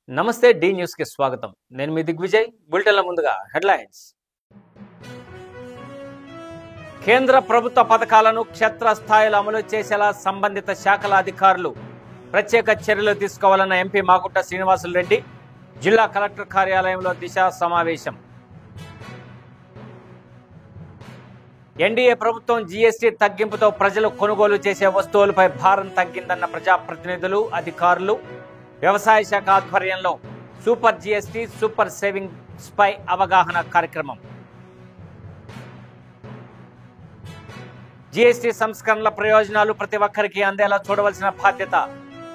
నమస్తే D news కి స్వాగతం. నేను మీ దిగ్విజయ్. బులెటిన్ల ముందుగా హెడ్లైన్స్. కేంద్ర ప్రభుత్వ పథకాలను క్షేత్రస్థాయిలో అమలు చేసేలా సంబంధిత శాఖల అధికారులు ప్రత్యేక చర్యలు తీసుకోవాలన్న ఎంపీ మాగుంట శ్రీనివాసులు రెడ్డి జిల్లా కలెక్టర్ కార్యాలయంలో దిశ సమావేశం. ఎన్డీఏ ప్రభుత్వం జీఎస్టీ తగ్గింపుతో ప్రజలు కొనుగోలు చేసే వస్తువులపై భారం తగ్గిందన్న ప్రజాప్రతినిధులు, అధికారులు. వ్యవసాయ శాఖ ఆధ్వర్యంలో సూపర్ జీఎస్టీ, సూపర్ సేవింగ్స్ పై అవగాహన కార్యక్రమం. జీఎస్టీ సంస్కరణల ప్రయోజనాలు ప్రతి ఒక్కరికి అందేలా చూడవలసిన బాధ్యత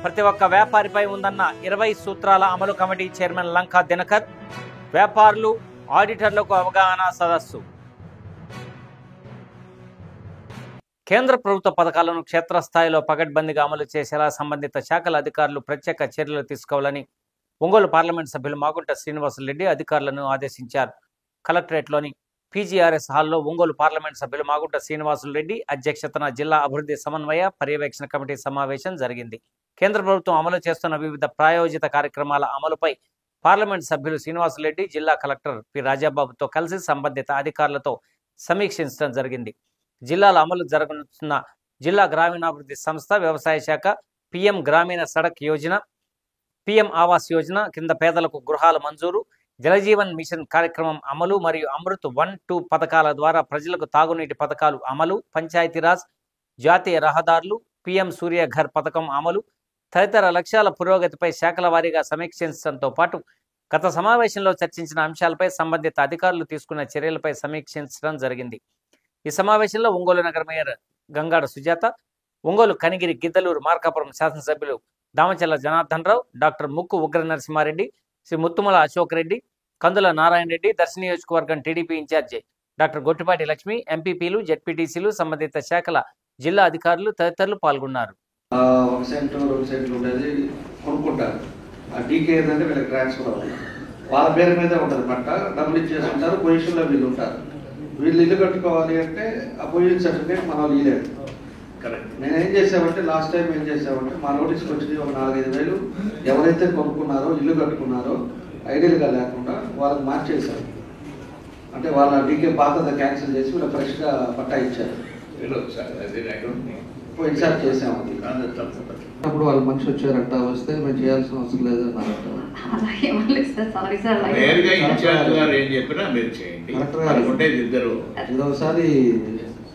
ప్రతి ఒక్క వ్యాపారిపై ఉందన్న 20 సూత్రాల అమలు కమిటీ చైర్మన్ లంకా దినకర్. వ్యాపారులు, ఆడిటర్లకు అవగాహన సదస్సు. కేంద్ర ప్రభుత్వ పథకాలను క్షేత్రస్థాయిలో పకడ్బందీగా అమలు చేసేలా సంబంధిత శాఖల అధికారులు ప్రత్యేక చర్యలు తీసుకోవాలని ఒంగోలు పార్లమెంట్ సభ్యులు మాగుంట శ్రీనివాసులు రెడ్డి అధికారులను ఆదేశించారు. కలెక్టరేట్లోని పీజీఆర్ఎస్ హాల్లో ఒంగోలు పార్లమెంట్ సభ్యులు మాగుంట శ్రీనివాసులు రెడ్డి అధ్యక్షతన జిల్లా అభివృద్ధి సమన్వయ పర్యవేక్షణ కమిటీ సమావేశం జరిగింది. కేంద్ర ప్రభుత్వం అమలు చేస్తున్న వివిధ ప్రాయోజిత కార్యక్రమాల అమలుపై పార్లమెంట్ సభ్యులు శ్రీనివాసులు రెడ్డి జిల్లా కలెక్టర్ పి రాజాబాబుతో కలిసి సంబంధిత అధికారులతో సమీక్షించడం జరిగింది. జిల్లాలో అమలు జరగనున్న జిల్లా గ్రామీణాభివృద్ధి సంస్థ, వ్యవసాయ శాఖ, పిఎం గ్రామీణ సడక్ యోజన, పిఎం ఆవాస్ యోజన కింద పేదలకు గృహాల మంజూరు, జలజీవన్ మిషన్ కార్యక్రమం అమలు మరియు అమృత్ 1-2 పథకాల ద్వారా ప్రజలకు తాగునీటి పథకాలు అమలు, పంచాయతీరాజ్, జాతీయ రహదారులు, పిఎం సూర్యఘర్ పథకం అమలు తదితర లక్ష్యాల పురోగతిపై శాఖల వారీగా సమీక్షించడంతో పాటు గత సమావేశంలో చర్చించిన అంశాలపై సంబంధిత అధికారులు తీసుకున్న చర్యలపై సమీక్షించడం జరిగింది. ఈ సమావేశంలో ఒంగోలు నగర మేయర్ గంగాడ సుజాత, ఒంగోలు కనిగిరి గిద్దలూరు మార్కాపురం శాసనసభ్యులు దామచల్ల జనార్దన్ రావు, డాక్టర్ ముక్కు ఉగ్ర నరసింహారెడ్డి, శ్రీ ముత్తుమల అశోక్ రెడ్డి, కందుల నారాయణ రెడ్డి, దర్శి నియోజకవర్గం TDP incharge doctor Gottipati Lakshmi, ఎంపీపీలు, జెడ్పీటీసీలు, సంబంధిత శాఖల జిల్లా అధికారులు తదితరులు పాల్గొన్నారు. వాళ్ళ పేరు మీద ఉంటుంది పట్ట, డబ్బులు ఇచ్చేస్తుంటారు, పొజిషన్లో వీళ్ళు ఉంటారు. వీళ్ళు ఇల్లు కట్టుకోవాలి అంటే ఆ పొజిషన్ సర్టిఫికేట్ మన వాళ్ళు ఇవ్వలేదు. కరెక్ట్. నేను ఏం చేసామంటే లాస్ట్ టైం ఏం చేసామంటే మా నోటీస్కి వచ్చి ఒక 4-5 వేలు ఎవరైతే కొనుక్కున్నారో, ఇల్లు కట్టుకున్నారో ఐడియల్గా లేకుండా వాళ్ళకి మార్చేశారు. అంటే వాళ్ళ డీకే పాత క్యాన్సిల్ చేసి వీళ్ళు ఫ్రెష్గా పట్టా ఇచ్చారు. పోయినసారి చేసాము. అప్పుడు వాళ్ళు మనిషి వచ్చారంట, వస్తే మేము చేయాల్సిన అవసరం లేదన్నారంట. ఒకసారి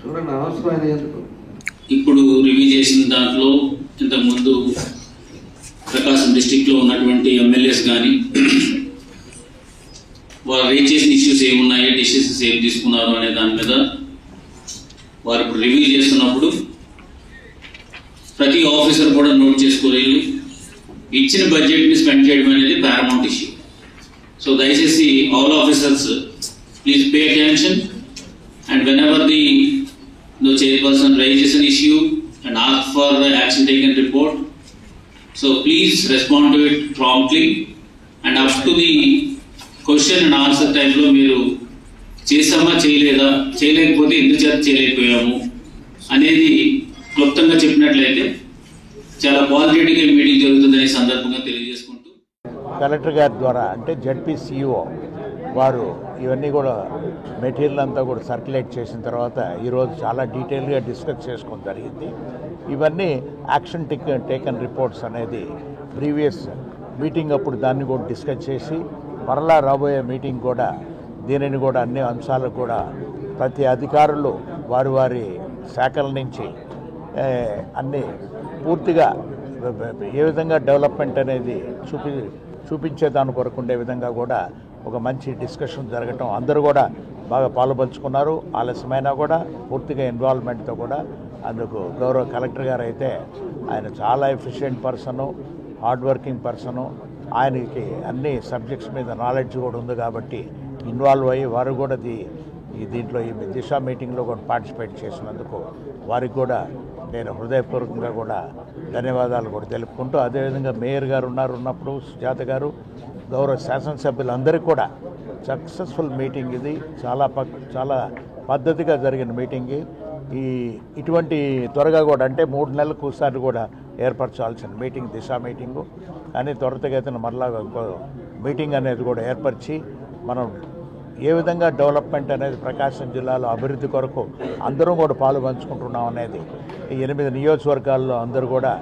చూడండి, అవసరమైన ఎందుకు ఇప్పుడు రివ్యూ చేసిన దాంట్లో ఇంతకుముందు ప్రకాశం డిస్టిక్ లో ఉన్నటువంటి ఎమ్మెల్యేస్ కానీ వాళ్ళు రేజ్ చేసిన ఇష్యూస్ ఏమున్నాయి, డిసిషన్స్ ఏం తీసుకున్నారు అనే దాని మీద వారు ఇప్పుడు రివ్యూ చేస్తున్నప్పుడు ప్రతి ఆఫీసర్ కూడా నోట్ చేసుకోలేదు. ఇచ్చిన బడ్జెట్ని స్పెండ్ చేయడం అనేది పారామౌంట్ ఇష్యూ. సో దయచేసి all officers please pay attention and when ever the chairperson raises an issue and asks for the action taken report, so please respond to it promptly and up to the question and answer time lo meeru chesama cheyaleda cheyalekapothe endu cheyalekpoyamu anedi క్లుప్తంగా చెప్పినట్లయితే చాలా క్వాలిటేటివ్గా meeting జరుగుతుందనే సందర్భంగా తెలియజేసుకుంటూ collector గారి ద్వారా అంటే ZPCO వారు ఇవన్నీ కూడా మెటీరియల్ అంతా కూడా సర్క్యులేట్ చేసిన తర్వాత ఈరోజు చాలా డీటెయిల్గా డిస్కస్ చేసుకోవడం జరిగింది. ఇవన్నీ యాక్షన్ టేకన్ రిపోర్ట్స్ అనేది ప్రీవియస్ మీటింగ్ అప్పుడు దాన్ని కూడా డిస్కస్ చేసి మరలా రాబోయే మీటింగ్ కూడా దీనిని కూడా అన్ని అంశాలకు కూడా ప్రతి అధికారులు వారి వారి శాఖల నుంచి అన్నీ పూర్తిగా ఏ విధంగా డెవలప్మెంట్ అనేది చూపించే దాని కొరకు ఉండే విధంగా కూడా ఒక మంచి డిస్కషన్ జరగటం, అందరూ కూడా బాగా పాలుపంచుకున్నారు. ఆలస్యమైనా కూడా పూర్తిగా ఇన్వాల్వ్మెంట్తో కూడా అందుకు గౌరవ కలెక్టర్ గారు అయితే ఆయన చాలా efficient person, hard working person, ఆయనకి అన్ని సబ్జెక్ట్స్ మీద నాలెడ్జ్ కూడా ఉంది కాబట్టి ఇన్వాల్వ్ అయ్యి వారు కూడా దీంట్లో ఈ దిశ మీటింగ్లో కూడా పార్టిసిపేట్ చేసినందుకు వారికి కూడా నేను హృదయపూర్వకంగా కూడా ధన్యవాదాలు కూడా తెలుపుకుంటూ, అదేవిధంగా మేయర్ గారు ఉన్నప్పుడు సుజాత గారు, గౌరవ శాసనసభ్యులందరికీ కూడా సక్సెస్ఫుల్ మీటింగ్ ఇది. చాలా పద్ధతిగా జరిగిన మీటింగ్. ఇటువంటి త్వరగా కూడా అంటే 3 నెలలకు ఒకసారి కూడా ఏర్పరచాల్సిన మీటింగ్ దిశ మీటింగు, కానీ త్వరితగతిన మరలా ఇంకో మీటింగ్ అనేది కూడా ఏర్పరిచి మనం ఏ విధంగా డెవలప్మెంట్ అనేది ప్రకాశం జిల్లాలో అభివృద్ధి కొరకు అందరూ కూడా పాలు పంచుకుంటున్నాం అనేది ఈ 8 నియోజకవర్గాల్లో అందరూ కూడా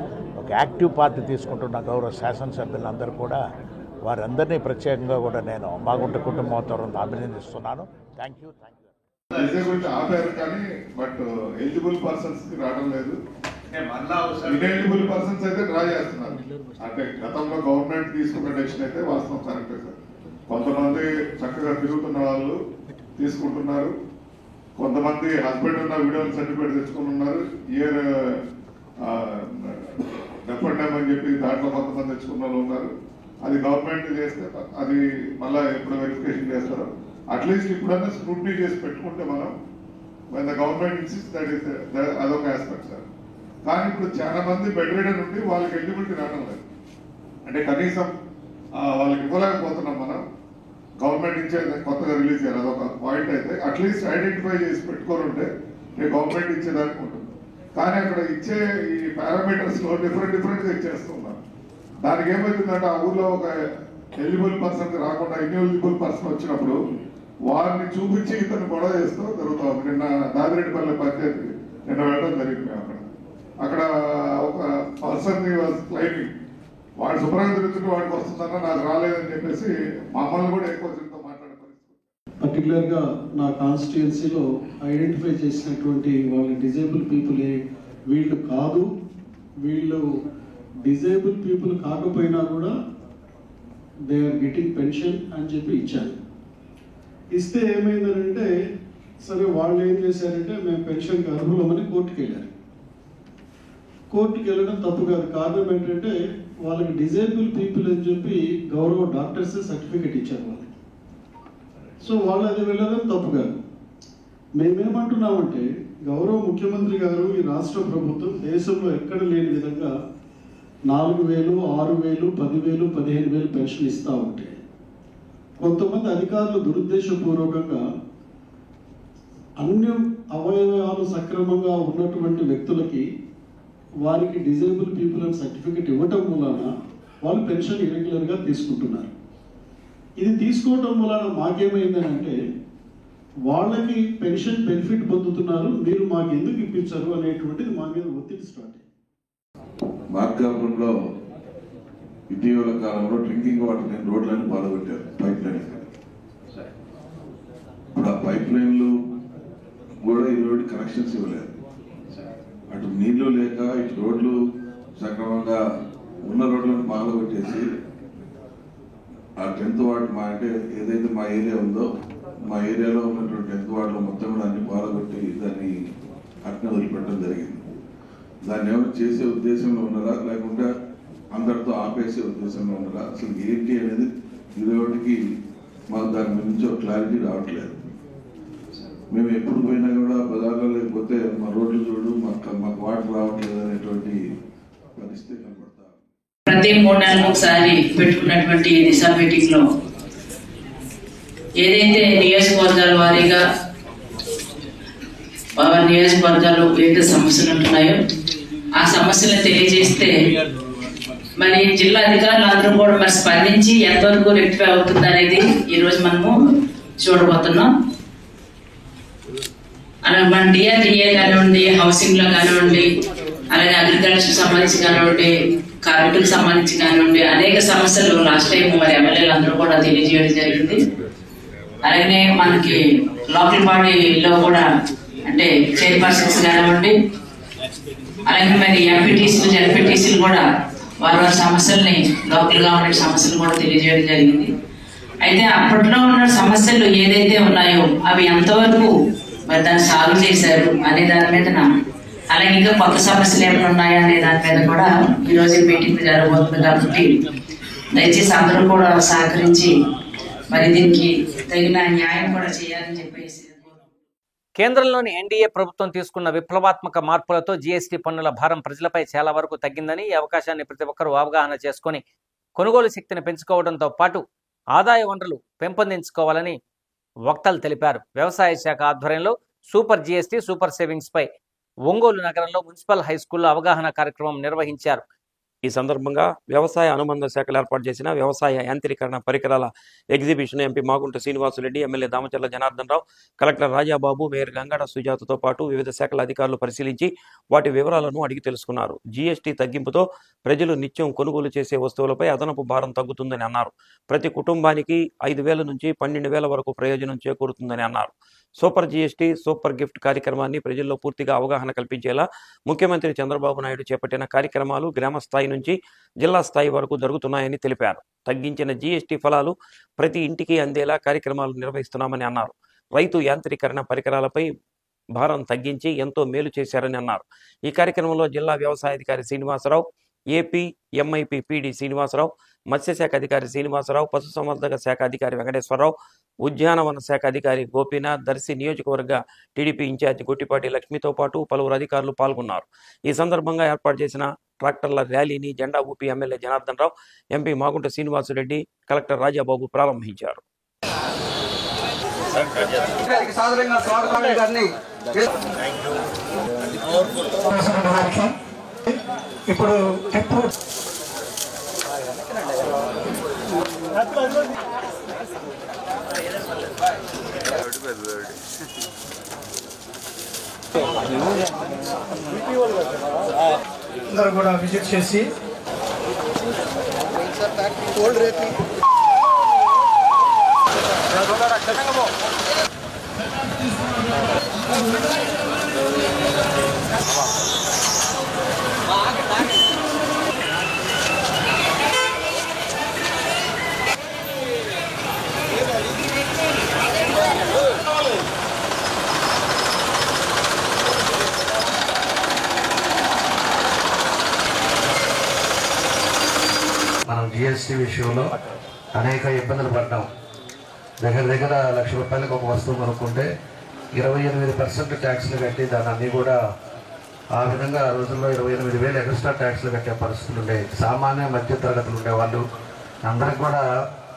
ఒక యాక్టివ్ పార్టీ తీసుకుంటున్న గౌరవ శాసనసభ్యులందరూ కూడా వారందరినీ ప్రత్యేకంగా కూడా నేను మాగుంట కుటుంబంతో అభినందిస్తున్నాను. Thank you. డిసేబుల్ ఆపారు కానీ బట్ ఎలిజిబుల్ పర్సన్స్ కి రావడం లేదు. ఇన్ఎలిజిబుల్ పర్సన్స్ అయితే డ్రా చేస్తున్నారు. అంటే గతంలో గవర్నమెంట్ తీసుకున్న డెసిషన్ అయితే వాస్తవం కరెక్టే సార్. కొంతమంది చక్కగా తిరుగుతున్న వాళ్ళు తీసుకుంటున్నారు, కొంతమంది హస్బెండ్ ఉన్న వీడియోలు సర్టిఫికేట్ తెచ్చుకుని ఉన్నారు. ఇయర్ డెఫర్డ్ అని చెప్పి దాంట్లో కొంతమంది తెచ్చుకున్న వాళ్ళు ఉన్నారు. అది గవర్నమెంట్ చేస్తే అది మళ్ళీ ఎప్పుడు వెరిఫికేషన్ చేస్తారో అట్లీస్ట్ ఇప్పుడన్నా స్క్రూటినీ చేసి పెట్టుకుంటే మనం when the government insists that is అదొక ఆస్పెక్ట్ సార్. కానీ ఇప్పుడు చాలా మంది బెడ్ రిడన్ ఉండి వాళ్ళకి ఎలిజిబిలిటీ రావడం లేదు. అంటే కనీసం వాళ్ళకి ఇవ్వలేకపోతున్నాం మనం. గవర్నమెంట్ నుంచి కొత్తగా రిలీజ్ చేయాలి, అదొక పాయింట్. అయితే అట్లీస్ట్ ఐడెంటిఫై చేసి పెట్టుకొని ఉంటే గవర్నమెంట్ ఇచ్చేదానికి ఉంటుంది. కానీ అక్కడ ఇచ్చే ఈ పారామీటర్స్ లో డిఫరెంట్గా ఇచ్చేస్తున్నారు. దానికి ఏమవుతుందంటే ఆ ఊర్లో ఒక ఎలిజిబుల్ పర్సన్ రాకుండా ఇన్ఎలిజిబుల్ పర్సన్ వచ్చినప్పుడు వారిని చూపించి ఇతను గొడవ చేస్తూ జరుగుతాం. నిన్న దాదిరెడ్డిపల్లి పంచాయతీ నిన్న వెళ్ళడం జరిగింది. అక్కడ ఒక పర్సన్ క్లైమింగ్ వాడు శుభ్రంగా తిరుగుతుంటే వాడికి వస్తుందన్నా నాకు రాలేదని చెప్పేసి మమ్మల్ని కూడా ఎక్కువ మాట్లాడే పరిస్థితి. పర్టికులర్గా నా కాన్స్టిట్యుయెన్సీలో ఐడెంటిఫై చేసినటువంటి వాళ్ళ డిజేబుల్ పీపుల్ వీళ్ళు కాదు, వీళ్ళు డిజేబుల్ పీపుల్ కాకపోయినా కూడా దే ఆర్ గెటింగ్ పెన్షన్ అని చెప్పి ఇచ్చారు. ఇస్తే ఏమైందనంటే సరే వాళ్ళు ఏం చేశారంటే మేము పెన్షన్కి అర్హులమని కోర్టుకు వెళ్ళారు. కోర్టుకు వెళ్ళడం తప్పు కాదు. కారణం ఏంటంటే వాళ్ళకి డిజేబుల్ పీపుల్ అని చెప్పి గౌరవ డాక్టర్స్ సర్టిఫికెట్ ఇచ్చారు వాళ్ళకి. సో వాళ్ళు అది వెళ్ళడం తప్పు కాదు. మేమేమంటున్నామంటే గౌరవ ముఖ్యమంత్రి గారు ఈ రాష్ట్ర ప్రభుత్వం దేశంలో ఎక్కడ లేని విధంగా 4,000, 6,000, 10,000, 15,000 పెన్షన్ ఇస్తూ ఉంటే కొంతమంది అధికారులు దురుద్దేశపూర్వకంగా అన్ని అవయవాలు సక్రమంగా ఉన్నటువంటి వ్యక్తులకి వారికి డిజేబుల్ పీపుల్ అని సర్టిఫికెట్ ఇవ్వటం మూలాన వాళ్ళు పెన్షన్ ఇరెగ్యులర్గా తీసుకుంటున్నారు. ఇది తీసుకోవటం మూలాన మాకేమైందనంటే వాళ్ళకి పెన్షన్ బెనిఫిట్ పొందుతున్నారు, మీరు మాకు ఎందుకు ఇప్పించారు అనేటువంటిది మా మీద ఒత్తిడి స్టార్ట్ అయింది. మార్కాపురంలో ఇటీవల కాలంలో డ్రింకింగ్ వాటర్ లేని రోడ్లన్నీ బాధపెట్టారు, పైప్ లైన్. ఇప్పుడు ఆ పైప్ లైన్లు కూడా ఈ రోడ్డు కనెక్షన్స్ ఇవ్వలేదు. అటు నీళ్లు లేక ఇటు రోడ్లు సక్రమంగా ఉన్న రోడ్లను బాధపెట్టేసి ఆ 10th వార్డు అంటే ఏదైతే మా ఏరియా ఉందో మా ఏరియాలో ఉన్నటువంటి 10th వార్డులో మొత్తం కూడా అన్ని బాధపెట్టి దాన్ని అట్నే వదిలిపెట్టడం జరిగింది. దాన్ని ఏమైనా చేసే ఉద్దేశంలో ఉన్నారా లేకుంటే అందరితో ఆపేసే ఉద్దేశంలో ఉన్నారా అసలు ఏంటి అనేది ఇదొకటికి మాకు దాని గురించి ఒక క్లారిటీ రావట్లేదు. మేము ఎప్పుడు పోయినా కూడా బజార్లో లేకపోతే మా రోడ్లు చూడు మాకు వాటర్ రావట్లేదు అనేటువంటి పరిస్థితి కనపడతా. ప్రతి 3 నెలలకు ఒకసారి పెట్టుకున్నటువంటి దిశ మీటింగ్ లో ఏదైతే నియోజకవర్గాల వారీగా నియోజకవర్గాల్లో ఏదైతే సమస్యలు ఉంటున్నాయో ఆ సమస్యలను తెలియజేస్తే మరి జిల్లా అధికారులు అందరూ కూడా మరి స్పందించి ఎంతవరకు రెక్టిఫై అవుతుంది అనేది ఈ రోజు మనము చూడబోతున్నాం. అలాగే మన డిఆర్డిఏ కానివ్వండి, హౌసింగ్ లో కానివ్వండి, అలాగే అగ్రికల్చర్ సంబంధించి కానివ్వండి, కార్మికులకు సంబంధించి కానివ్వండి, అనేక సమస్యలు లాస్ట్ టైం మరి ఎమ్మెల్యేలు అందరూ కూడా తెలియజేయడం జరిగింది. అలాగే మనకి లోకల్ బాడీలో కూడా అంటే చైర్పర్సన్స్ కానివ్వండి, అలాగే మరి ఎంపీటీసీలు జెడ్పీటీసీలు కూడా వారి సమస్యల్ని లోకల్ గా ఉండే సమస్యలు కూడా తెలియజేయడం జరిగింది. అయితే అప్పట్లో ఉన్న సమస్యలు ఏదైతే ఉన్నాయో అవి ఎంతవరకు మరి దాన్ని సాల్వ్ చేశారు అనే దాని మీద, అలాగే ఇంకా కొత్త సమస్యలు ఏమైనా ఉన్నాయా అనే దాని మీద కూడా ఈ రోజు మీటింగ్ జరగబోతుంది. కాబట్టి దయచేసి అందరూ కూడా సహకరించి మరి దీనికి తగిన న్యాయం కూడా చేయాలని చెప్పేసి. కేంద్రంలోని ఎన్డీఏ ప్రభుత్వం తీసుకున్న విప్లవాత్మక మార్పులతో జీఎస్టీ పన్నుల భారం ప్రజలపై చాలా వరకు తగ్గిందని, ఈ అవకాశాన్ని ప్రతి ఒక్కరూ అవగాహన చేసుకుని కొనుగోలు శక్తిని పెంచుకోవడంతో పాటు ఆదాయ వనరులు పెంపొందించుకోవాలని వక్తలు తెలిపారు. వ్యవసాయ శాఖ ఆధ్వర్యంలో సూపర్ జీఎస్టీ, సూపర్ సేవింగ్స్ పై ఒంగోలు నగరంలో మున్సిపల్ హైస్కూల్లో అవగాహన కార్యక్రమం నిర్వహించారు. ఈ సందర్భంగా వ్యవసాయ అనుబంధ శాఖలు ఏర్పాటు చేసిన వ్యవసాయ యాంత్రీకరణ పరికరాల exhibition MP Magunta Srinivasulu Reddy, MLA Damacharla Janardhan Rao, collector Rajababu, mayor Gangada సుజాతతో పాటు వివిధ శాఖల అధికారులు పరిశీలించి వాటి వివరాలను అడిగి తెలుసుకున్నారు. జీఎస్టీ తగ్గింపుతో ప్రజలు నిత్యం కొనుగోలు చేసే వస్తువులపై అదనపు భారం తగ్గుతుందని అన్నారు. ప్రతి కుటుంబానికి 5,000 నుంచి 12,000 వరకు ప్రయోజనం చేకూరుతుందని అన్నారు. సూపర్ జీఎస్టీ, సూపర్ గిఫ్ట్ కార్యక్రమాన్ని ప్రజల్లో పూర్తిగా అవగాహన కల్పించేలా ముఖ్యమంత్రి చంద్రబాబు నాయుడు చేపట్టిన కార్యక్రమాలు గ్రామ స్థాయి నుంచి జిల్లా స్థాయి వరకు జరుగుతున్నాయని తెలిపారు. తగ్గించిన జీఎస్టీ ఫలాలు ప్రతి ఇంటికి అందేలా కార్యక్రమాలు నిర్వహిస్తున్నామని అన్నారు. రైతు యాంత్రీకరణ పరికరాలపై భారం తగ్గించి ఎంతో మేలు చేశారని అన్నారు. ఈ కార్యక్రమంలో జిల్లా వ్యవసాయాధికారి Srinivasarao, AP MIP PD Srinivasarao, మత్స్యశాఖ అధికారి శ్రీనివాసరావు, పశుసంవర్ధక శాఖ అధికారి వెంకటేశ్వరరావు, ఉద్యానవన శాఖ అధికారి గోపీనాథ్, దర్శి నియోజకవర్గ టీడీపీ ఇన్ఛార్జి గుట్టిపాటి లక్ష్మితో పాటు పలువురు అధికారులు పాల్గొన్నారు. ఈ సందర్భంగా ఏర్పాటు చేసిన ట్రాక్టర్ల ర్యాలీని జెండా ఊపి MLA Janardhan Rao, MP Magunta Srinivasureddy, collector Rajababu ప్రారంభించారు. ఇప్పుడు అందరూ కూడా విజిట్ చేసి మనం జిఎస్టీ విషయంలో అనేక ఇబ్బందులు పడ్డాం. దగ్గర 1,00,000 రూపాయలకు ఒక వస్తువు కొనుక్కుంటే 28% ట్యాక్స్లు కట్టి దాన్ని అన్నీ కూడా ఆ విధంగా ఆ రోజుల్లో 28,000 ఎక్స్ట్రా ట్యాక్స్లు కట్టే పరిస్థితులు ఉండేవి. సామాన్య మధ్య తరగతులు ఉండేవాళ్ళు అందరికి కూడా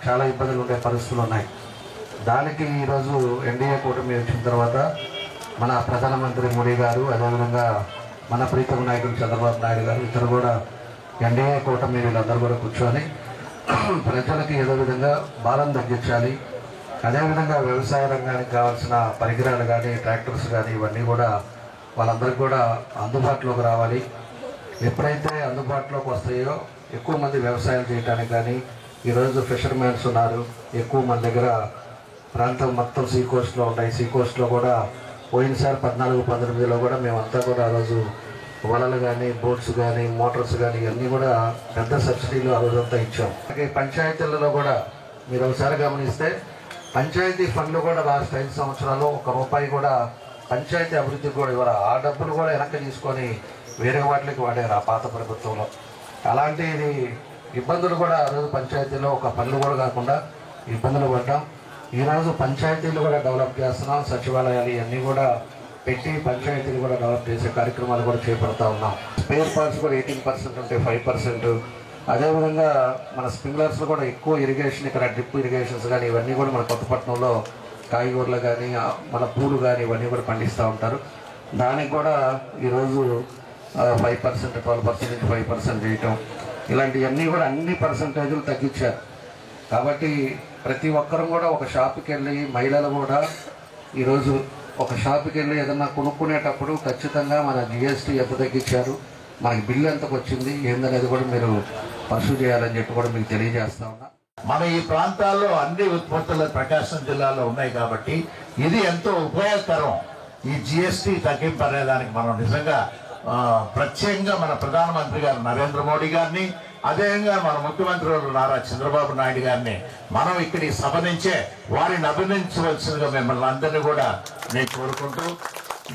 చాలా ఇబ్బందులు ఉండే పరిస్థితులు ఉన్నాయి. దానికి ఈరోజు ఎన్డీఏ కూటమి వచ్చిన తర్వాత మన ప్రధానమంత్రి మోడీ గారు, అదేవిధంగా మన ప్రీతమ నాయకుడు చంద్రబాబు నాయుడు గారు, ఇద్దరు కూడా ఎన్డీఏ కూటమి వీళ్ళందరూ కూడా కూర్చొని ప్రజలకి ఏదో విధంగా భారం తగ్గించాలి, అదేవిధంగా వ్యవసాయ రంగానికి కావాల్సిన పరికరాలు కానీ ట్రాక్టర్స్ కానీ ఇవన్నీ కూడా వాళ్ళందరికీ కూడా అందుబాటులోకి రావాలి. ఎప్పుడైతే అందుబాటులోకి వస్తాయో ఎక్కువ మంది వ్యవసాయం చేయడానికి కానీ ఈరోజు ఫిషర్మెన్స్ ఉన్నారు, ఎక్కువ మన దగ్గర ప్రాంతం మొత్తం సీ కోస్ట్లో ఉన్నాయి. సీ కోస్ట్లో కూడా పోయినసారి 14-18లో కూడా మేమంతా కూడా ఆ రోజు వలలు కానీ బోట్స్ కానీ మోటార్స్ కానీ ఇవన్నీ కూడా పెద్ద సబ్సిడీలు ఆ రోజంతా ఇచ్చాం. పంచాయతీలలో కూడా మీరు ఒకసారి గమనిస్తే పంచాయతీ ఫండ్లు కూడా లాస్ట్ 5 సంవత్సరాలు ₹1 కూడా పంచాయతీ అభివృద్ధికి కూడా ఇవ్వాలి. ఆ డబ్బులు కూడా వెనక్కి తీసుకొని వేరే వాటికి వాడారు ఆ పాత ప్రభుత్వంలో. అలాంటి ఇబ్బందులు కూడా ఆ రోజు పంచాయతీలో ఒక పనులు కూడా కాకుండా ఇబ్బందులు పడ్డాం. ఈరోజు పంచాయతీలు కూడా డెవలప్ చేస్తున్నాం. సచివాలయాలు ఇవన్నీ కూడా పెట్టి పంచాయతీలు కూడా డెవలప్ చేసే కార్యక్రమాలు కూడా చేపడతా ఉన్నాం. స్పేర్ పార్ట్స్ కూడా 18% ఉంటే 5%. అదేవిధంగా మన స్ప్రింక్లర్స్ కూడా ఎక్కువ ఇరిగేషన్, ఇక్కడ డ్రిప్ ఇరిగేషన్స్ కానీ ఇవన్నీ కూడా మన కొత్తపట్నంలో కాయగూరలు కానీ మన పూలు కానీ ఇవన్నీ కూడా పండిస్తూ ఉంటారు. దానికి కూడా ఈరోజు 5%, 12% నుంచి 5% చేయటం, ఇలాంటివన్నీ కూడా అన్ని పర్సంటేజీలు తగ్గించారు. కాబట్టి ప్రతి ఒక్కరూ కూడా ఒక షాప్కి వెళ్ళి మహిళలు కూడా ఈరోజు ఒక షాప్కి వెళ్ళి ఏదన్నా కొనుక్కునేటప్పుడు ఖచ్చితంగా మన జిఎస్టీ ఎంత తగ్గించారు, మనకి బిల్లు ఎంతకు వచ్చింది ఏందనేది కూడా మీరు పర్సూ చేయాలని చెప్పి కూడా మీకు తెలియజేస్తా ఉన్నా. మన ఈ ప్రాంతాల్లో అన్ని ఉత్పత్తులు ప్రకాశం జిల్లాలో ఉన్నాయి కాబట్టి ఇది ఎంతో ఉపయోగకరం. ఈ జిఎస్టీ తగ్గింపు అనే దానికి మనం నిజంగా ప్రత్యేకంగా మన ప్రధానమంత్రి గారు నరేంద్ర మోడీ గారిని, అదేవిధంగా మన ముఖ్యమంత్రి నారా చంద్రబాబు నాయుడు గారిని మనం ఇక్కడి సభ నుంచే వారిని అభినందించవలసిందిగా మిమ్మల్ని అందరినీ కూడా నేను కోరుకుంటూ,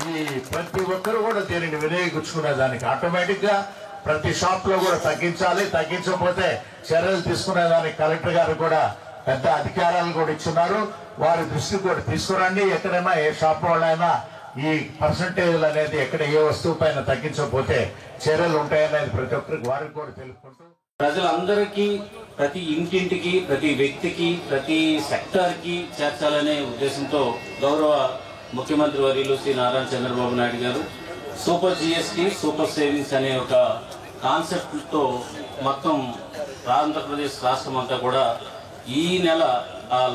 ఈ ప్రతి ఒక్కరు కూడా దీనిని వినియోగించుకునే దానికి ఆటోమేటిక్గా ప్రతి షాప్లో కూడా తగ్గించాలి. తగ్గించకపోతే చర్యలు తీసుకునేదానికి కలెక్టర్ గారు కూడా పెద్ద అధికారాలు కూడా ఇచ్చున్నారు. వారి దృష్టికి కూడా తీసుకురండి. ఎక్కడైనా ఏ షాప్ వాళ్ళైనా ఈ పర్సంటేజ్లు అనేది ఎక్కడ ఏ వస్తువు పైన తగ్గించకపోతే చర్యలు ఉంటాయనేది ప్రతి ఒక్కరికి వారికి కూడా తెలుపుకుంటూ, ప్రజలందరికీ ప్రతి ఇంటింటికి ప్రతి వ్యక్తికి ప్రతి సెక్టార్కి చేర్చాలనే ఉద్దేశంతో గౌరవ ముఖ్యమంత్రి వర్యులు శ్రీ నారా చంద్రబాబు నాయుడు గారు సూపర్ జిఎస్టీ సూపర్ సేవింగ్స్ అనే ఒక కాన్సెప్ట్తో మొత్తం ఆంధ్రప్రదేశ్ రాష్ట్రం అంతా కూడా ఈ నెల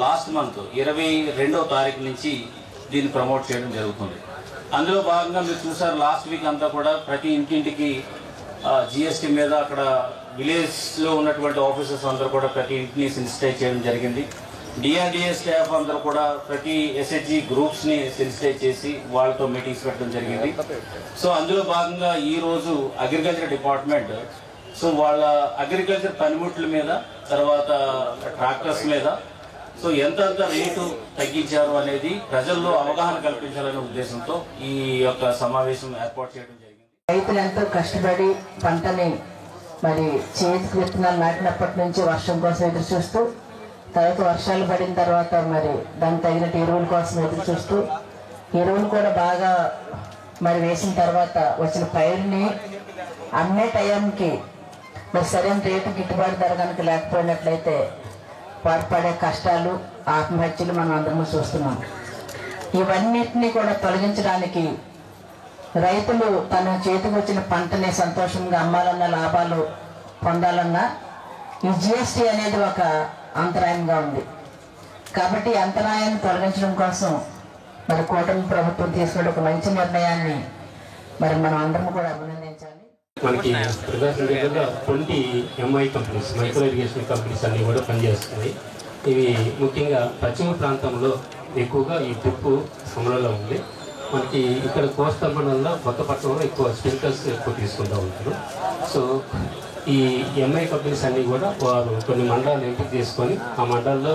లాస్ట్ మంత్ 22వ తారీఖు నుంచి దీన్ని ప్రమోట్ చేయడం జరుగుతుంది. అందులో భాగంగా మీరు చూసారు లాస్ట్ వీక్ అంతా కూడా ప్రతి ఇంటింటికి జిఎస్టీ మీద అక్కడ విలేజ్లో ఉన్నటువంటి ఆఫీసర్స్ అందరూ కూడా ప్రతి ఇంటిని సెన్సిటైజ్ చేయడం జరిగింది. డిఆర్డిఏ స్టాఫ్ అందరూ కూడా ప్రతి ఎస్హెచ్జి గ్రూప్స్ని సెన్సిటైజ్ చేసి వాళ్ళతో మీటింగ్స్ పెట్టడం జరిగింది. సో అందులో భాగంగా ఈరోజు అగ్రికల్చర్ డిపార్ట్మెంట్ సో వాళ్ళ అగ్రికల్చర్ పనిముట్ల మీద తర్వాత ట్రాక్టర్స్ మీద సో ఎంతంత రేటు తగ్గించారు అనేది ప్రజల్లో అవగాహన కల్పించాలనే ఉద్దేశంతో ఈ యొక్క సమావేశం ఏర్పాటు చేయడం జరిగింది. రైతులు ఎంతో కష్టపడి పంటని మరి చేతికి విత్తనాలు నాటినప్పటి నుంచి వర్షం కోసం ఎదురు చూస్తూ తర్వాత వర్షాలు పడిన తర్వాత మరి దానికి తగినట్టు ఎరువుల కోసం ఎదురు చూస్తూ ఎరువులు కూడా బాగా మరి వేసిన తర్వాత వచ్చిన పైరుని అమ్మే టైంకి మరి సరైన రేటు గిట్టుబాటు ధర కనుక లేకపోయినట్లయితే వారు పడే కష్టాలు ఆత్మహత్యలు మనం అందరము చూస్తున్నాం. ఇవన్నిటినీ కూడా తొలగించడానికి రైతులు తన చేతికి వచ్చిన పంటని సంతోషంగా అమ్మాలన్న లాభాలు పొందాలన్నా ఈ జిఎస్టీ అనేది ఒక అంతరాయంగా ఉంది. కాబట్టి ఈ అంతరాయాన్ని తొలగించడం కోసం మరి కూటమి ప్రభుత్వం తీసుకునే ఒక మంచి నిర్ణయాన్ని మరి మనం అందరం కూడా అభినందించాలి. మనకి ప్రకాశం జిల్లాలో 20 MI companies micro irrigation companies అన్నీ కూడా పనిచేస్తున్నాయి. ఇవి ముఖ్యంగా పశ్చిమ ప్రాంతంలో ఎక్కువగా ఈ డ్రిప్ అమలులో ఉంది. మనకి ఇక్కడ కోస్తా మండలంలో కొత్తపట్నంలో ఎక్కువ స్ప్రింకర్స్ ఎక్కువ తీసుకుంటూ ఉంటారు. సో ఈ ఎంఐ కంపెనీస్ అన్నీ కూడా వారు కొన్ని మండలాలు ఎంపిక చేసుకొని ఆ మండలంలో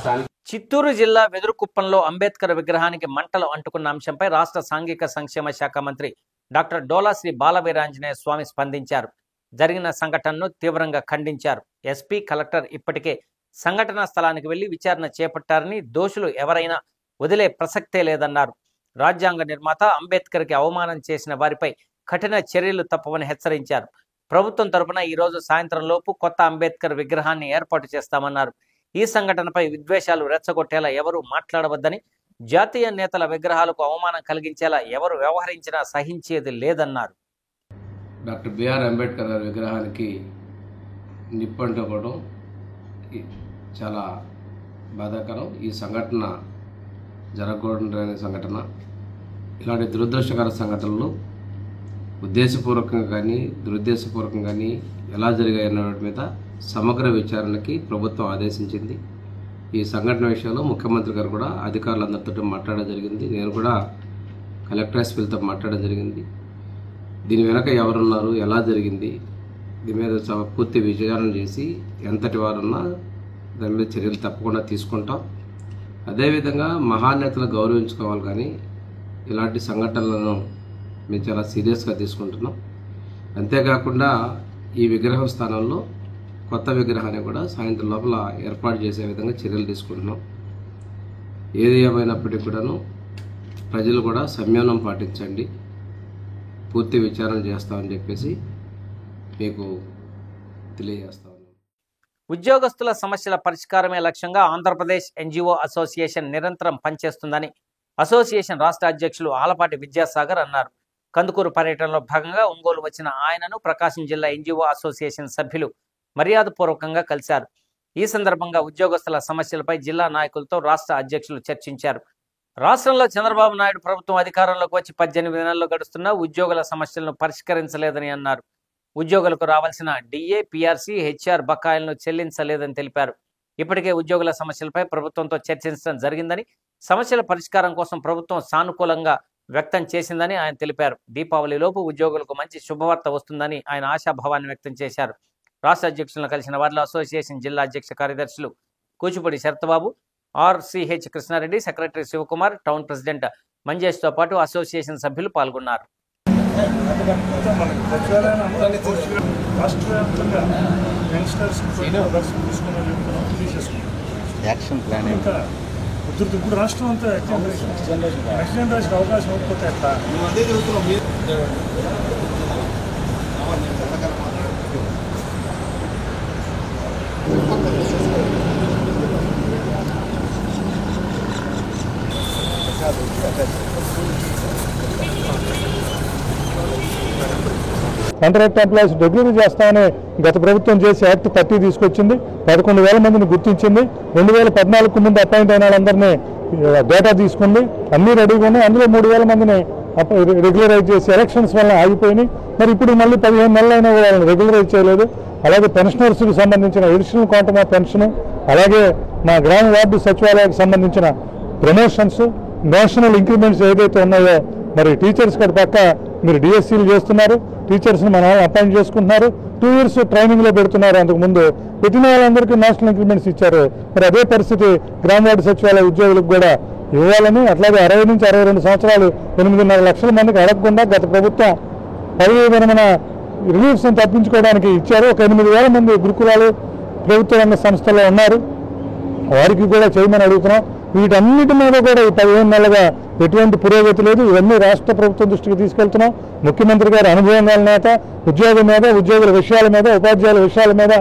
స్థానిక చిత్తూరు జిల్లా వెదురుకుప్పంలో అంబేద్కర్ విగ్రహానికి మంటలు అంటుకున్న అంశంపై రాష్ట్ర సాంఘిక సంక్షేమ శాఖ మంత్రి డాక్టర్ డోలా శ్రీ బాలవీరాంజనేయ స్వామి స్పందించారు. జరిగిన సంఘటనను తీవ్రంగా ఖండించారు. ఎస్పీ కలెక్టర్ ఇప్పటికే సంఘటనా స్థలానికి వెళ్లి విచారణ చేపట్టారని, దోషులు ఎవరైనా వదిలే ప్రసక్తే లేదన్నారు. రాజ్యాంగ నిర్మాత అంబేద్కర్కి అవమానం చేసిన వారిపై కఠిన చర్యలు తప్పవని హెచ్చరించారు. ప్రభుత్వం తరపున ఈరోజు సాయంత్రం లోపు కొత్త అంబేద్కర్ విగ్రహాన్ని ఏర్పాటు చేస్తామన్నారు. ఈ సంఘటనపై విద్వేషాలు రెచ్చగొట్టేలా ఎవరూ మాట్లాడవద్దని, జాతీయ నేతల విగ్రహాలకు అవమానం కలిగించేలా ఎవరు వ్యవహరించినా సహించేది లేదన్నారు. డాక్టర్ బిఆర్ అంబేద్కర్ గారి విగ్రహానికి నిప్పంటుకోవడం చాలా బాధాకరం. ఈ సంఘటన జరగకూడని సంఘటన. ఇలాంటి దురదృష్టకర సంఘటనలు ఉద్దేశపూర్వకంగా కానీ దురుద్దేశపూర్వకంగా కానీ ఎలా జరిగాయన్న వాటి మీద సమగ్ర విచారణకి ప్రభుత్వం ఆదేశించింది. ఈ సంఘటన విషయంలో ముఖ్యమంత్రి గారు కూడా అధికారులందరితో మాట్లాడడం జరిగింది. నేను కూడా కలెక్టర్ ఎస్పీలతో మాట్లాడడం జరిగింది. దీని వెనక ఎవరున్నారు, ఎలా జరిగింది, దీని మీద పూర్తి విచారణ చేసి ఎంతటి వారున్నా దాని మీద చర్యలు తప్పకుండా తీసుకుంటాం. అదేవిధంగా మహానేతలు గౌరవించుకోవాలి, కానీ ఇలాంటి సంఘటనలను మేము చాలా సీరియస్గా తీసుకుంటున్నాం. అంతేకాకుండా ఈ విగ్రహం స్థానంలో కొత్త విగ్రహాన్ని కూడా సాయంత్రం లోపల ఏర్పాటు చేసే విధంగా చర్యలు తీసుకుంటున్నాం. ఏది ఏమైనప్పటికీ కూడాను ప్రజలు కూడా సంయమనం పాటించండి, పూర్తి విచారణ చేస్తామని చెప్పేసి మీకు తెలియజేస్తాం. ఉద్యోగస్తుల సమస్యల పరిష్కారమే లక్ష్యంగా ఆంధ్రప్రదేశ్ ఎన్జిఓ అసోసియేషన్ నిరంతరం పనిచేస్తుందని అసోసియేషన్ రాష్ట్ర అధ్యక్షులు ఆలపాటి విద్యాసాగర్ అన్నారు. కందుకూరు పర్యటనలో భాగంగా ఒంగోలు వచ్చిన ఆయనను ప్రకాశం జిల్లా ఎన్జిఓ అసోసియేషన్ సభ్యులు మర్యాదపూర్వకంగా కలిశారు. ఈ సందర్భంగా ఉద్యోగస్తుల సమస్యలపై జిల్లా నాయకులతో రాష్ట్ర అధ్యక్షులు చర్చించారు. రాష్ట్రంలో చంద్రబాబు నాయుడు ప్రభుత్వం అధికారంలోకి వచ్చి 18 నెలలు గడుస్తున్నా ఉద్యోగుల సమస్యలను పరిష్కరించలేదని అన్నారు. ఉద్యోగులకు రావాల్సిన డిఏ, పిఆర్సీ, హెచ్ఆర్ బకాయిలను చెల్లించలేదని తెలిపారు. ఇప్పటికే ఉద్యోగుల సమస్యలపై ప్రభుత్వంతో చర్చించడం జరిగిందని, సమస్యల పరిష్కారం కోసం ప్రభుత్వం సానుకూలంగా వ్యక్తం చేసిందని ఆయన తెలిపారు. దీపావళిలోపు ఉద్యోగులకు మంచి శుభవార్త వస్తుందని ఆయన ఆశాభావాన్ని వ్యక్తం చేశారు. రాష్ట్ర అధ్యక్షులను కలిసిన వారిలో అసోసియేషన్ జిల్లా అధ్యక్ష కార్యదర్శులు Kuchipudi Sarathbabu, RCH Krishnareddy, secretary Sivakumar, town president మంజేష్తో పాటు అసోసియేషన్ సభ్యులు పాల్గొన్నారు. యాక్షన్ ప్లాన్ ఇప్పుడు రాష్ట్రం అంతా యాక్సిడెంట్ రాసిన అవకాశం ఇవ్వకపోతే ఎట్లా? అదే చదువుతున్నాం. కాంట్రాక్ట్ ఎంప్లాయీస్ రెగ్యులర్ చేస్తామని గత ప్రభుత్వం చేసి యాక్ట్ 30 తీసుకొచ్చింది. 11,000 మందిని గుర్తించింది. 2014 ముందు అపాయింట్ అయిన వాళ్ళందరినీ డేటా తీసుకుంది. అన్నీ రెడీగా ఉన్నాయి. అందులో 3,000 మందిని రెగ్యులరైజ్ చేసి ఎలక్షన్స్ వల్ల ఆగిపోయినాయి. మరి ఇప్పుడు మళ్ళీ 15 నెలలైనా కూడా వాళ్ళని రెగ్యులరైజ్ చేయలేదు. అలాగే పెన్షనర్స్కి సంబంధించిన ఎడిషనల్ క్వాంటమ్ ఆఫ్ పెన్షన్, అలాగే మా గ్రామ వార్డు సచివాలయానికి సంబంధించిన ప్రమోషన్స్, నేషనల్ ఇంక్రిమెంట్స్ ఏదైతే ఉన్నాయో మరి టీచర్స్ గడ పక్క మీరు డిఎస్సీలు చేస్తున్నారు, టీచర్స్ని మన వాళ్ళు అపాయింట్ చేసుకుంటున్నారు, 2 years ట్రైనింగ్లో పెడుతున్నారు. అంతకుముందు పెట్టిన వాళ్ళందరికీ నేషనల్ ఇంక్రిమెంట్స్ ఇచ్చారు. మరి అదే పరిస్థితి గ్రామ వార్డు సచివాలయ ఉద్యోగులకు కూడా ఇవ్వాలని, అట్లాగే 60 నుంచి 62 సంవత్సరాలు 8.5 లక్షల మందికి అడగకుండా గత ప్రభుత్వం పదవీ విరమణ రిలీఫ్స్ని తప్పించుకోవడానికి ఇచ్చారు. ఒక 8,000 మంది గురుకులాలు ప్రభుత్వ రంగ సంస్థల్లో ఉన్నారు, వారికి కూడా చేయమని అడుగుతున్నాం. వీటన్నిటి మీద కూడా ఈ 15 నెలలుగా ఎటువంటి పురోగతి లేదు. ఇవన్నీ రాష్ట్ర ప్రభుత్వం దృష్టికి తీసుకెళ్తున్నాం. ముఖ్యమంత్రి గారి అనుభవం గల నేత, ఉద్యోగం మీద, ఉద్యోగుల విషయాల మీద, ఉపాధ్యాయుల విషయాల మీద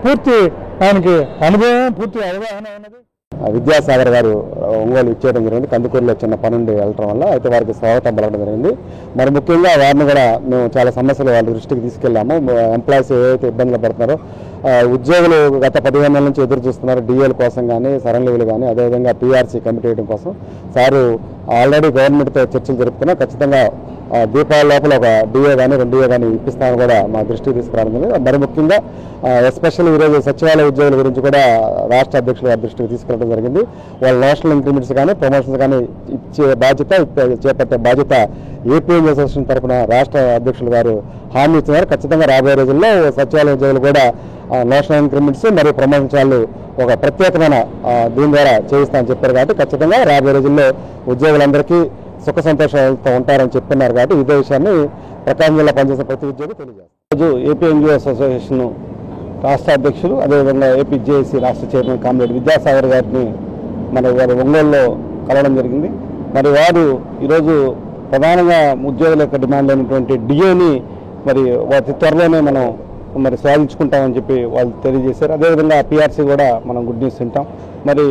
పూర్తి ఆయనకి అనుభవం, పూర్తి అవగాహన ఉన్నది. విద్యాసాగర్ గారు ఒంగోలు ఇచ్చేయడం జరిగింది. కందుకూరులో చిన్న పనుండి వెళ్ళటం వల్ల అయితే వారికి స్వాగతం పలకడం జరిగింది. మరి ముఖ్యంగా వారిని కూడా మేము చాలా సమస్యలు వాళ్ళ దృష్టికి తీసుకెళ్ళాము. ఎంప్లాయీస్ ఏవైతే ఇబ్బందులు పడుతున్నారో, ఉద్యోగులు గత 15 నెలల నుంచి ఎదురు చూస్తున్నారు డిఏల కోసం కానీ, సరళ లీవులు కానీ, అదేవిధంగా పీఆర్సీ కమిటీ వేయడం కోసం. సారు ఆల్రెడీ గవర్నమెంట్తో చర్చలు జరుపుకున్నా ఖచ్చితంగా దీపావళి లోపల ఒక డిఏ కానీ 2 DA కానీ ఇప్పిస్తామని కూడా మా దృష్టికి తీసుకురావడం జరిగింది. మరి ముఖ్యంగా ఎస్పెషల్లీ ఈరోజు సచివాలయ ఉద్యోగుల గురించి కూడా రాష్ట్ర అధ్యక్షుల గారి దృష్టికి తీసుకెళ్ళడం జరిగింది. వాళ్ళ నేషనల్ ఇంక్రిమెంట్స్ కానీ, ప్రమోషన్స్ కానీ ఇచ్చే బాధ్యత, చేపట్టే బాధ్యత ఏపీఎంజీ అసోసియేషన్ తరఫున రాష్ట్ర అధ్యక్షులు గారు హామీ ఇచ్చినారు. ఖచ్చితంగా రాబోయే రోజుల్లో సచివాలయ ఉద్యోగులు కూడా నేషనల్ ఇంక్రిమెంట్స్ మరియు ప్రమోషన్లు ఒక ప్రత్యేకమైన దీని ద్వారా చేయిస్తామని చెప్పారు. కాబట్టి ఖచ్చితంగా రాబోయే రోజుల్లో ఉద్యోగులందరికీ సుఖ సంతోషాలతో ఉంటారని చెప్తున్నారు. కాబట్టి ఇదే విషయాన్ని ప్రకాశం జిల్లా పనిచేసిన ప్రతి ఉద్యోగి తెలియజేస్తారు. రోజు ఏపీఎంజీ అసోసియేషన్ రాష్ట్ర అధ్యక్షులు, అదేవిధంగా ఏపీజేఏసీ రాష్ట్ర చైర్మన్ కామ్రేడ్ విద్యాసాగర్ గారిని వారి ఒంగోలులో కలవడం జరిగింది. మరి వారు ఈరోజు ప్రధానంగా ఉద్యోగుల యొక్క డిమాండ్ అయినటువంటి డిఏని మరి వాటి త్వరలోనే మనం మరి సాధించుకుంటామని చెప్పి వాళ్ళు తెలియజేశారు. అదేవిధంగా పీఆర్సీ కూడా మనం గుడ్ న్యూస్ వింటాం. మరి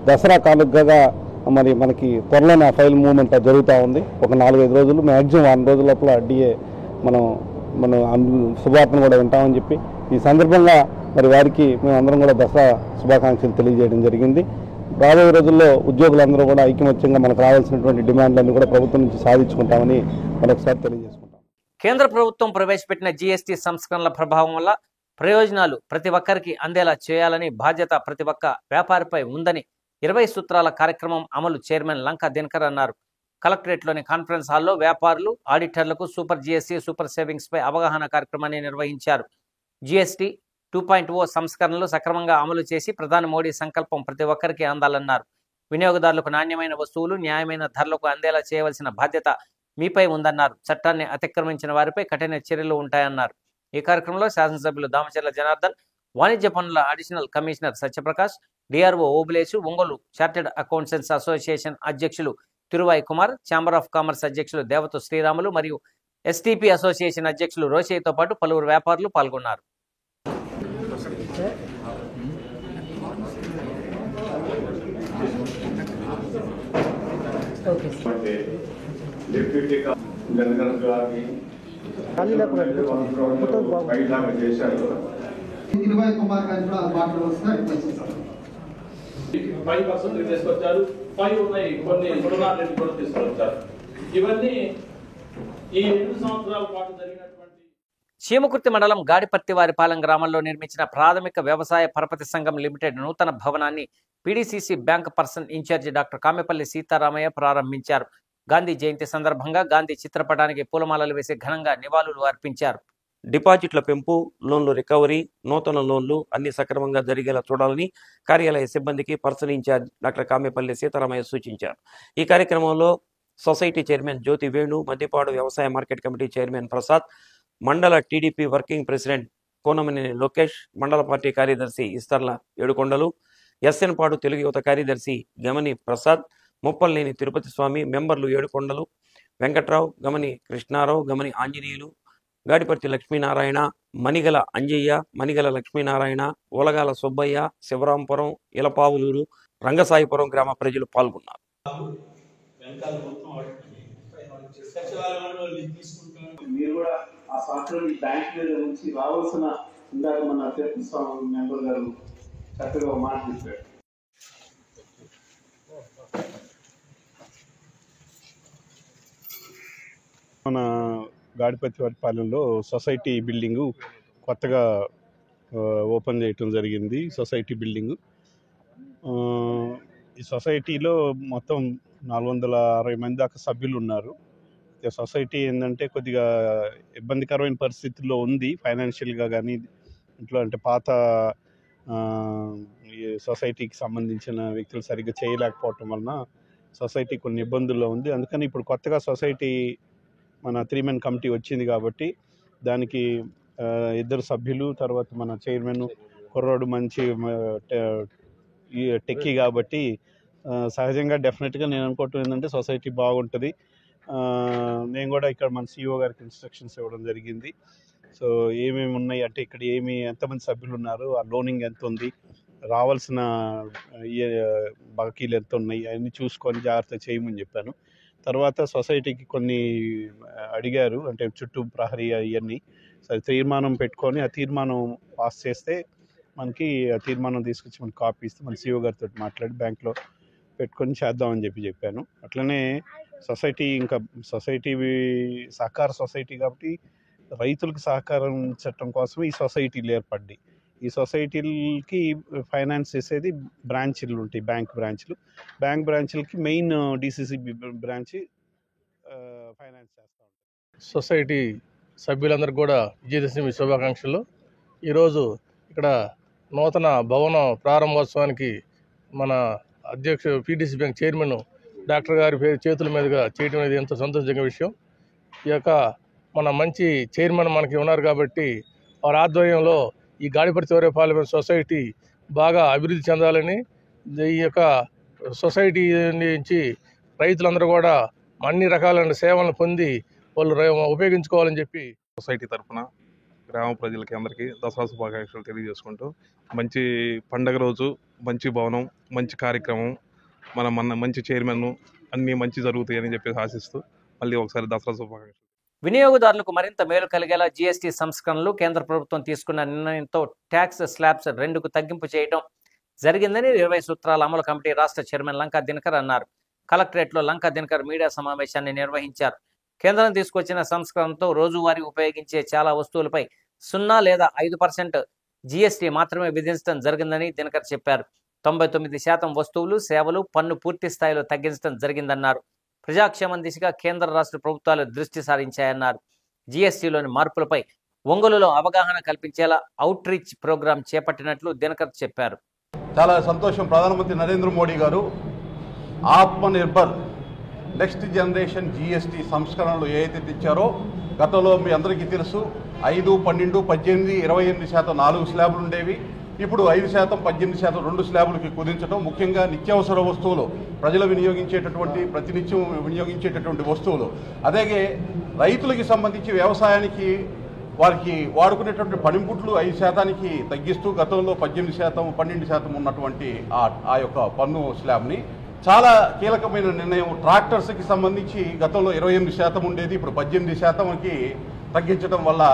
దసరా కానుకగా మరి మనకి త్వరలోనే ఆ ఫైల్ మూవ్మెంట్ జరుగుతూ ఉంది. ఒక 4-5 రోజులు, మ్యాక్సిమం 1 రోజుల లోపల డిఏ మనం శుభార్తను కూడా వింటామని చెప్పి ఈ సందర్భంగా మరి వారికి మేమందరం కూడా దసరా శుభాకాంక్షలు తెలియజేయడం జరిగింది. రాబోయే రోజుల్లో ఉద్యోగులందరూ కూడా ఐకమత్యంగా మనకు రావాల్సినటువంటి డిమాండ్లన్నీ కూడా ప్రభుత్వం నుంచి సాధించుకుంటామని మరొకసారి తెలియజేసుకుంటాం. కేంద్ర ప్రభుత్వం ప్రవేశపెట్టిన జీఎస్టీ సంస్కరణల ప్రభావం వల్ల ప్రయోజనాలు ప్రతి ఒక్కరికి అందేలా చేయాలని బాధ్యత ప్రతి ఒక్క వ్యాపారిపై ఉందని 20 సూత్రాల కార్యక్రమం అమలు చైర్మన్ లంకా దినకర్ అన్నారు. కలెక్టరేట్లోని కాన్ఫరెన్స్ హాల్లో వ్యాపారులు, ఆడిటర్లకు సూపర్ జీఎస్టీ, సూపర్ సేవింగ్స్ పై అవగాహన కార్యక్రమాన్ని నిర్వహించారు. జీఎస్టీ 2.0 సంస్కరణలు సక్రమంగా అమలు చేసి ప్రధాని మోడీ సంకల్పం ప్రతి ఒక్కరికి అందాలన్నారు. వినియోగదారులకు నాణ్యమైన వస్తువులు న్యాయమైన ధరలకు అందేలా చేయవలసిన బాధ్యత మీపై ఉందన్నారు. చట్టాన్ని అతిక్రమించిన వారిపై కఠిన చర్యలు ఉంటాయన్నారు. ఈ కార్యక్రమంలో శాసనసభ్యులు దామచర్ల జనార్దన్, వాణిజ్య పనుల additional commissioner Satya Prakash, DRO Obulesu, Ongole chartered accountants association అధ్యక్షులు తిరువాయి కుమార్, ఛాంబర్ ఆఫ్ కామర్స్ అధ్యక్షులు దేవత శ్రీరాములు మరియు ఎస్టీపీ అసోసియేషన్ అధ్యక్షులు రోషయ్యతో పాటు పలువురు వ్యాపారులు పాల్గొన్నారు. కుమార్ గారు కూడా మాట్లాడుతున్నారు. 5% తీసుకొచ్చారు, 5 ఉన్నాయి, కొన్ని రుణాలు కూడా తీసుకొచ్చారు. ఇవన్నీ ఈ 2 సంవత్సరాల పాటు జరిగినటువంటి చీమకుర్తి మండలం గాడిపత్తివారిపాలెం గ్రామంలో నిర్మించిన ప్రాథమిక వ్యవసాయ పరపతి సంఘం లిమిటెడ్ నూతన భవనాన్ని PDCC bank person incharge doctor Kamepalli Sitaramayya ప్రారంభించారు. గాంధీ జయంతి సందర్భంగా గాంధీ చిత్రపటానికి పూలమాలలు వేసి ఘనంగా నివాళులు అర్పించారు. డిపాజిట్ల పెంపు, లోన్లు రికవరీ, నూతన లోన్లు అన్ని సక్రమంగా జరిగేలా చూడాలని కార్యాలయ సిబ్బందికి person incharge doctor Kamepalli Sitaramayya సూచించారు. ఈ కార్యక్రమంలో సొసైటీ చైర్మన్ జ్యోతి వేణు, మద్దిపాడు వ్యవసాయ మార్కెట్ కమిటీ చైర్మన్ ప్రసాద్, మండల TDP working president Konamaneni Lokesh, మండల పార్టీ కార్యదర్శి ఇస్తర్ల ఏడుకొండలు, ఎస్ఎన్ పాడు తెలుగు యువత కార్యదర్శి గమని ప్రసాద్, ముప్పల్నేని తిరుపతి స్వామి, మెంబర్లు ఏడుకొండలు వెంకట్రావు, గమని కృష్ణారావు, గమని ఆంజనేయులు, గాడిపర్తి లక్ష్మీనారాయణ, మణిగల అంజయ్య, మణిగల లక్ష్మీనారాయణ, ఓలగాల సుబ్బయ్య, శివరాంపురం, ఇలపావులూరు, రంగసాయిపురం గ్రామ ప్రజలు పాల్గొన్నారు. మీరు కూడా ఆ సాఫ్ట్వేర్ ఈ బ్యాంక్ మీద నుంచి రావాల్సిన ఇందాక మన స్వామి మెంబర్ గారు చక్కగా మాట చెప్పారు. మన గాడిపతివారిపాలెంలో సొసైటీ బిల్డింగు కొత్తగా ఓపెన్ చేయటం జరిగింది. సొసైటీ బిల్డింగు ఈ సొసైటీలో మొత్తం 460 మంది దాకా సభ్యులు ఉన్నారు. సొసైటీ ఏంటంటే కొద్దిగా ఇబ్బందికరమైన పరిస్థితుల్లో ఉంది ఫైనాన్షియల్గా, కానీ ఇంట్లో అంటే పాత ఈ సొసైటీకి సంబంధించిన వ్యక్తులు సరిగ్గా చేయలేకపోవటం వలన సొసైటీ కొన్ని ఇబ్బందుల్లో ఉంది. అందుకని ఇప్పుడు కొత్తగా సొసైటీ మన 3 మెన్ కమిటీ వచ్చింది కాబట్టి దానికి 2 సభ్యులు, తర్వాత మన చైర్మన్ కుర్రోడు మంచి టెక్కీ కాబట్టి సహజంగా డెఫినెట్గా నేను అనుకోవటం ఏంటంటే సొసైటీ బాగుంటుంది. నేను కూడా ఇక్కడ మన సిఇఓ గారికి ఇన్స్ట్రక్షన్స్ ఇవ్వడం జరిగింది. సో ఏమేమి ఉన్నాయి అంటే ఇక్కడ ఎంతమంది సభ్యులు ఉన్నారు, ఆ లోనింగ్ ఎంత ఉంది, రావాల్సిన బాకీలు ఎంత ఉన్నాయి అవన్నీ చూసుకొని జాగ్రత్త చేయమని చెప్పాను. తర్వాత సొసైటీకి కొన్ని అడిగారు, అంటే చుట్టూ ప్రహరీ అవన్నీ సరే తీర్మానం పెట్టుకొని ఆ తీర్మానం పాస్ చేస్తే మనకి ఆ తీర్మానం తీసుకొచ్చి మనకి కాపీ ఇస్తే మన సిఇఓ గారితో మాట్లాడి బ్యాంక్లో పెట్టుకొని చేద్దామని చెప్పాను. అట్లనే సొసైటీ సహకార సొసైటీ కాబట్టి రైతులకు సహకరించడం కోసం ఈ సొసైటీలు ఏర్పడ్డాయి. ఈ సొసైటీలకి ఫైనాన్స్ చేసేది బ్రాంచీలు ఉంటాయి, బ్యాంక్ బ్రాంచ్లకి మెయిన్ డిసిసి బ్రాంచ్ ఫైనాన్స్ చేస్తూ ఉంటాయి. సొసైటీ సభ్యులందరికీ కూడా విజయదశమి శుభాకాంక్షలు. ఈరోజు ఇక్కడ నూతన భవనం ప్రారంభోత్సవానికి మన పిడిసి బ్యాంక్ చైర్మన్ డాక్టర్ గారి చేతుల మీదుగా చేయడం అనేది ఎంతో సంతోషంగా విషయం. ఈ యొక్క మన మంచి చైర్మన్ మనకి ఉన్నారు కాబట్టి వారి ఆధ్వర్యంలో ఈ గాడిపతివారిపాలెం సొసైటీ బాగా అభివృద్ధి చెందాలని, ఈ యొక్క సొసైటీ నుంచి రైతులందరూ కూడా అన్ని రకాలైన సేవలను పొంది వాళ్ళు ఉపయోగించుకోవాలని చెప్పి సొసైటీ తరఫున గ్రామ ప్రజలకి అందరికీ దసరా శుభాకాంక్షలు తెలియజేసుకుంటూ, మంచి పండగ రోజు మంచి భవనం, మంచి కార్యక్రమం, మన మంచి చైర్మన్, అన్నీ మంచి జరుగుతాయని చెప్పేసి ఆశిస్తూ మళ్ళీ ఒకసారి దసరా శుభాకాంక్షలు. వినియోగదారులకు మరింత మేలు కలిగేలా జీఎస్టీ సంస్కరణలు కేంద్ర ప్రభుత్వం తీసుకున్న నిర్ణయంతో ట్యాక్స్ స్లాబ్స్ 2కు తగ్గింపు చేయడం జరిగిందని 20 సూత్రాల అమలు కమిటీ రాష్ట్ర చైర్మన్ లంకా దినకర్ అన్నారు. కలెక్టరేట్లో లంకా దినకర్ మీడియా సమావేశాన్ని నిర్వహించారు. కేంద్రం తీసుకొచ్చిన సంస్కరణతో రోజువారీ ఉపయోగించే చాలా వస్తువులపై 0 లేదా 5% జీఎస్టీ మాత్రమే విధించడం జరిగిందని దినకర్ చెప్పారు. 99% వస్తువులు, సేవలు పన్ను పూర్తి స్థాయిలో తగ్గించడం జరిగిందన్నారు. ప్రజాక్షేమం దిశగా కేంద్ర రాష్ట్ర ప్రభుత్వాలు దృష్టి సారించాయన్నారు. జీఎస్టీలోని మార్పులపై ఒంగోలులో అవగాహన కల్పించేలా అవుట్ రీచ్ ప్రోగ్రాం చేపట్టినట్లు దినకర్ చెప్పారు. చాలా సంతోషం. ప్రధానమంత్రి నరేంద్ర మోడీ గారు ఆత్మనిర్భర్ నెక్స్ట్ జనరేషన్ జీఎస్టీ సంస్కరణలు ఏదైతే తెచ్చారో, గతంలో మీ అందరికీ తెలుసు 5, 12, 18, 28% 4 స్లాబులు ఉండేవి. ఇప్పుడు 5%, 18% 2 స్లాబులకి కుదించడం. ముఖ్యంగా నిత్యావసర వస్తువులు, ప్రజలు వినియోగించేటటువంటి ప్రతినిత్యం వినియోగించేటటువంటి వస్తువులు, అలాగే రైతులకి సంబంధించి వ్యవసాయానికి వారికి వాడుకునేటువంటి పనిముట్లు 5%కి తగ్గిస్తూ గతంలో 18%, 12% ఉన్నటువంటి ఆ యొక్క పన్ను స్లాబ్ని చాలా కీలకమైన నిర్ణయం. ట్రాక్టర్స్కి సంబంధించి గతంలో 28% ఉండేది, ఇప్పుడు 18%కి తగ్గించడం వల్ల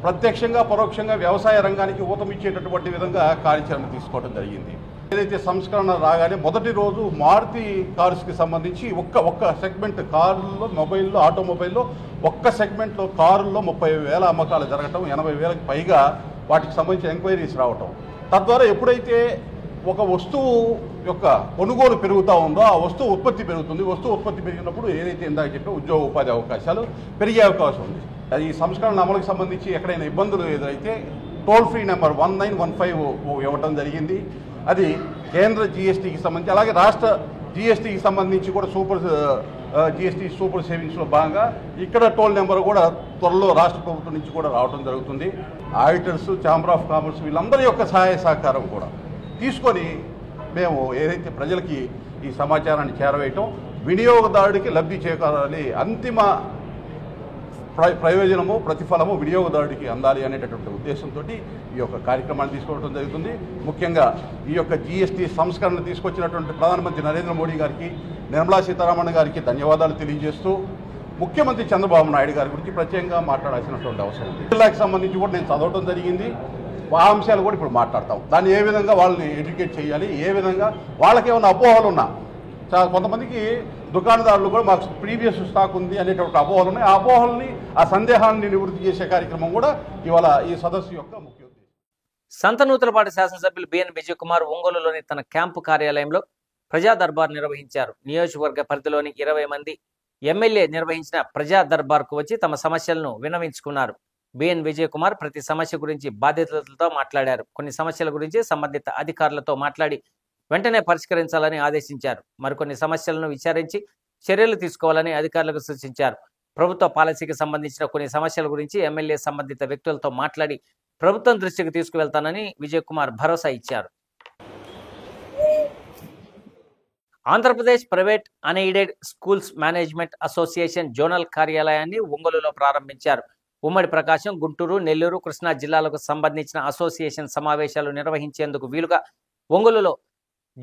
ప్రత్యక్షంగా పరోక్షంగా వ్యవసాయ రంగానికి ఊతమిచ్చేటటువంటి విధంగా కార్యాచరణ తీసుకోవడం జరిగింది. ఏదైతే సంస్కరణ రాగానే మొదటి రోజు మారుతి కార్స్కి సంబంధించి ఒక్క సెగ్మెంట్ కారుల్లో, మొబైల్లో, ఆటోమొబైల్లో ఒక్క సెగ్మెంట్లో కారుల్లో 30,000 అమ్మకాలు జరగటం, 80,000కి పైగా వాటికి సంబంధించిన ఎంక్వైరీస్ రావటం. తద్వారా ఎప్పుడైతే ఒక వస్తువు యొక్క కొనుగోలు పెరుగుతూ ఉందో ఆ వస్తువు ఉత్పత్తి పెరుగుతుంది. వస్తువు ఉత్పత్తి పెరిగినప్పుడు ఏదైతే ఇందాక చెప్పి ఉద్యోగ ఉపాధి అవకాశాలు పెరిగే అవకాశం ఉంది. ఈ సంస్కరణ అమలుకి సంబంధించి ఎక్కడైనా ఇబ్బందులు ఎదురైతే టోల్ ఫ్రీ నెంబర్ 1915 ఇవ్వటం జరిగింది. అది కేంద్ర జీఎస్టీకి సంబంధించి, అలాగే రాష్ట్ర జీఎస్టీకి సంబంధించి కూడా జీఎస్టీ సూపర్ సేవింగ్స్లో భాగంగా ఇక్కడ టోల్ నెంబర్ కూడా త్వరలో రాష్ట్ర ప్రభుత్వం నుంచి కూడా రావడం జరుగుతుంది. ఆడిటర్స్, ఛాంబర్ ఆఫ్ కామర్స్ వీళ్ళందరి యొక్క సహాయ సహకారం కూడా తీసుకొని మేము ఏదైతే ప్రజలకి ఈ సమాచారాన్ని చేరవేయటం, వినియోగదారుడికి లబ్ధి చేకూరాలి, అంతిమ ప్రయోజనము ప్రతిఫలము వినియోగదారుడికి అందాలి అనేటటువంటి ఉద్దేశంతో ఈ యొక్క కార్యక్రమాన్ని తీసుకోవడం జరుగుతుంది. ముఖ్యంగా ఈ యొక్క జీఎస్టీ సంస్కరణ తీసుకొచ్చినటువంటి ప్రధానమంత్రి నరేంద్ర మోడీ గారికి, నిర్మలా సీతారామన్ గారికి ధన్యవాదాలు తెలియజేస్తూ, ముఖ్యమంత్రి చంద్రబాబు నాయుడు గారి గురించి ప్రత్యేకంగా మాట్లాడాల్సినటువంటి అవసరం ఉంది. జిల్లాకి సంబంధించి కూడా నేను చదవటం జరిగింది. ఆ అంశాలు కూడా ఇప్పుడు మాట్లాడతాం. దాన్ని ఏ విధంగా వాళ్ళని ఎడ్యుకేట్ చేయాలి, ఏ విధంగా వాళ్ళకి ఏమైనా అపోహలు ఉన్నా, కొంతమందికి దుకాణదారులు కూడా మాకు ప్రీవియస్ స్టాక్ ఉంది అనేటువంటి అపోహలు ఉన్నాయి. ఆ అపోహల్ని, ఆ సందేహాన్ని నివృత్తి చేసే కార్యక్రమం కూడా ఇవాళ ఈ సదస్సు యొక్క ముఖ్య ఉద్దేశం. సంతనూతలపాటి శాసనసభ్యులు బిఎన్ విజయ్ కుమార్ ఒంగోలులోని తన క్యాంపు కార్యాలయంలో ప్రజా దర్బార్ నిర్వహించారు. నియోజకవర్గ పరిధిలోని 20 మంది ఎమ్మెల్యే నిర్వహించిన ప్రజా దర్బార్కు వచ్చి తమ సమస్యలను విన్నవించుకున్నారు. బిఎన్ విజయ్ కుమార్ ప్రతి సమస్య గురించి బాధితులతో మాట్లాడారు. కొన్ని సమస్యల గురించి సంబంధిత అధికారులతో మాట్లాడి వెంటనే పరిష్కరించాలని ఆదేశించారు. మరికొన్ని సమస్యలను విచారించి చర్యలు తీసుకోవాలని అధికారులకు సూచించారు. ప్రభుత్వ పాలసీకి సంబంధించిన కొన్ని సమస్యల గురించి ఎమ్మెల్యే సంబంధిత వ్యక్తులతో మాట్లాడి ప్రభుత్వం దృష్టికి తీసుకువెళ్తానని విజయ్ కుమార్ భరోసా ఇచ్చారు. Andhra Pradesh private unaided schools management association zonal కార్యాలయాన్ని ఒంగోలులో ప్రారంభించారు. ఉమ్మడి ప్రకాశం, గుంటూరు, నెల్లూరు, కృష్ణా జిల్లాలకు సంబంధించిన అసోసియేషన్ సమావేశాలు నిర్వహించేందుకు వీలుగా ఒంగోలులో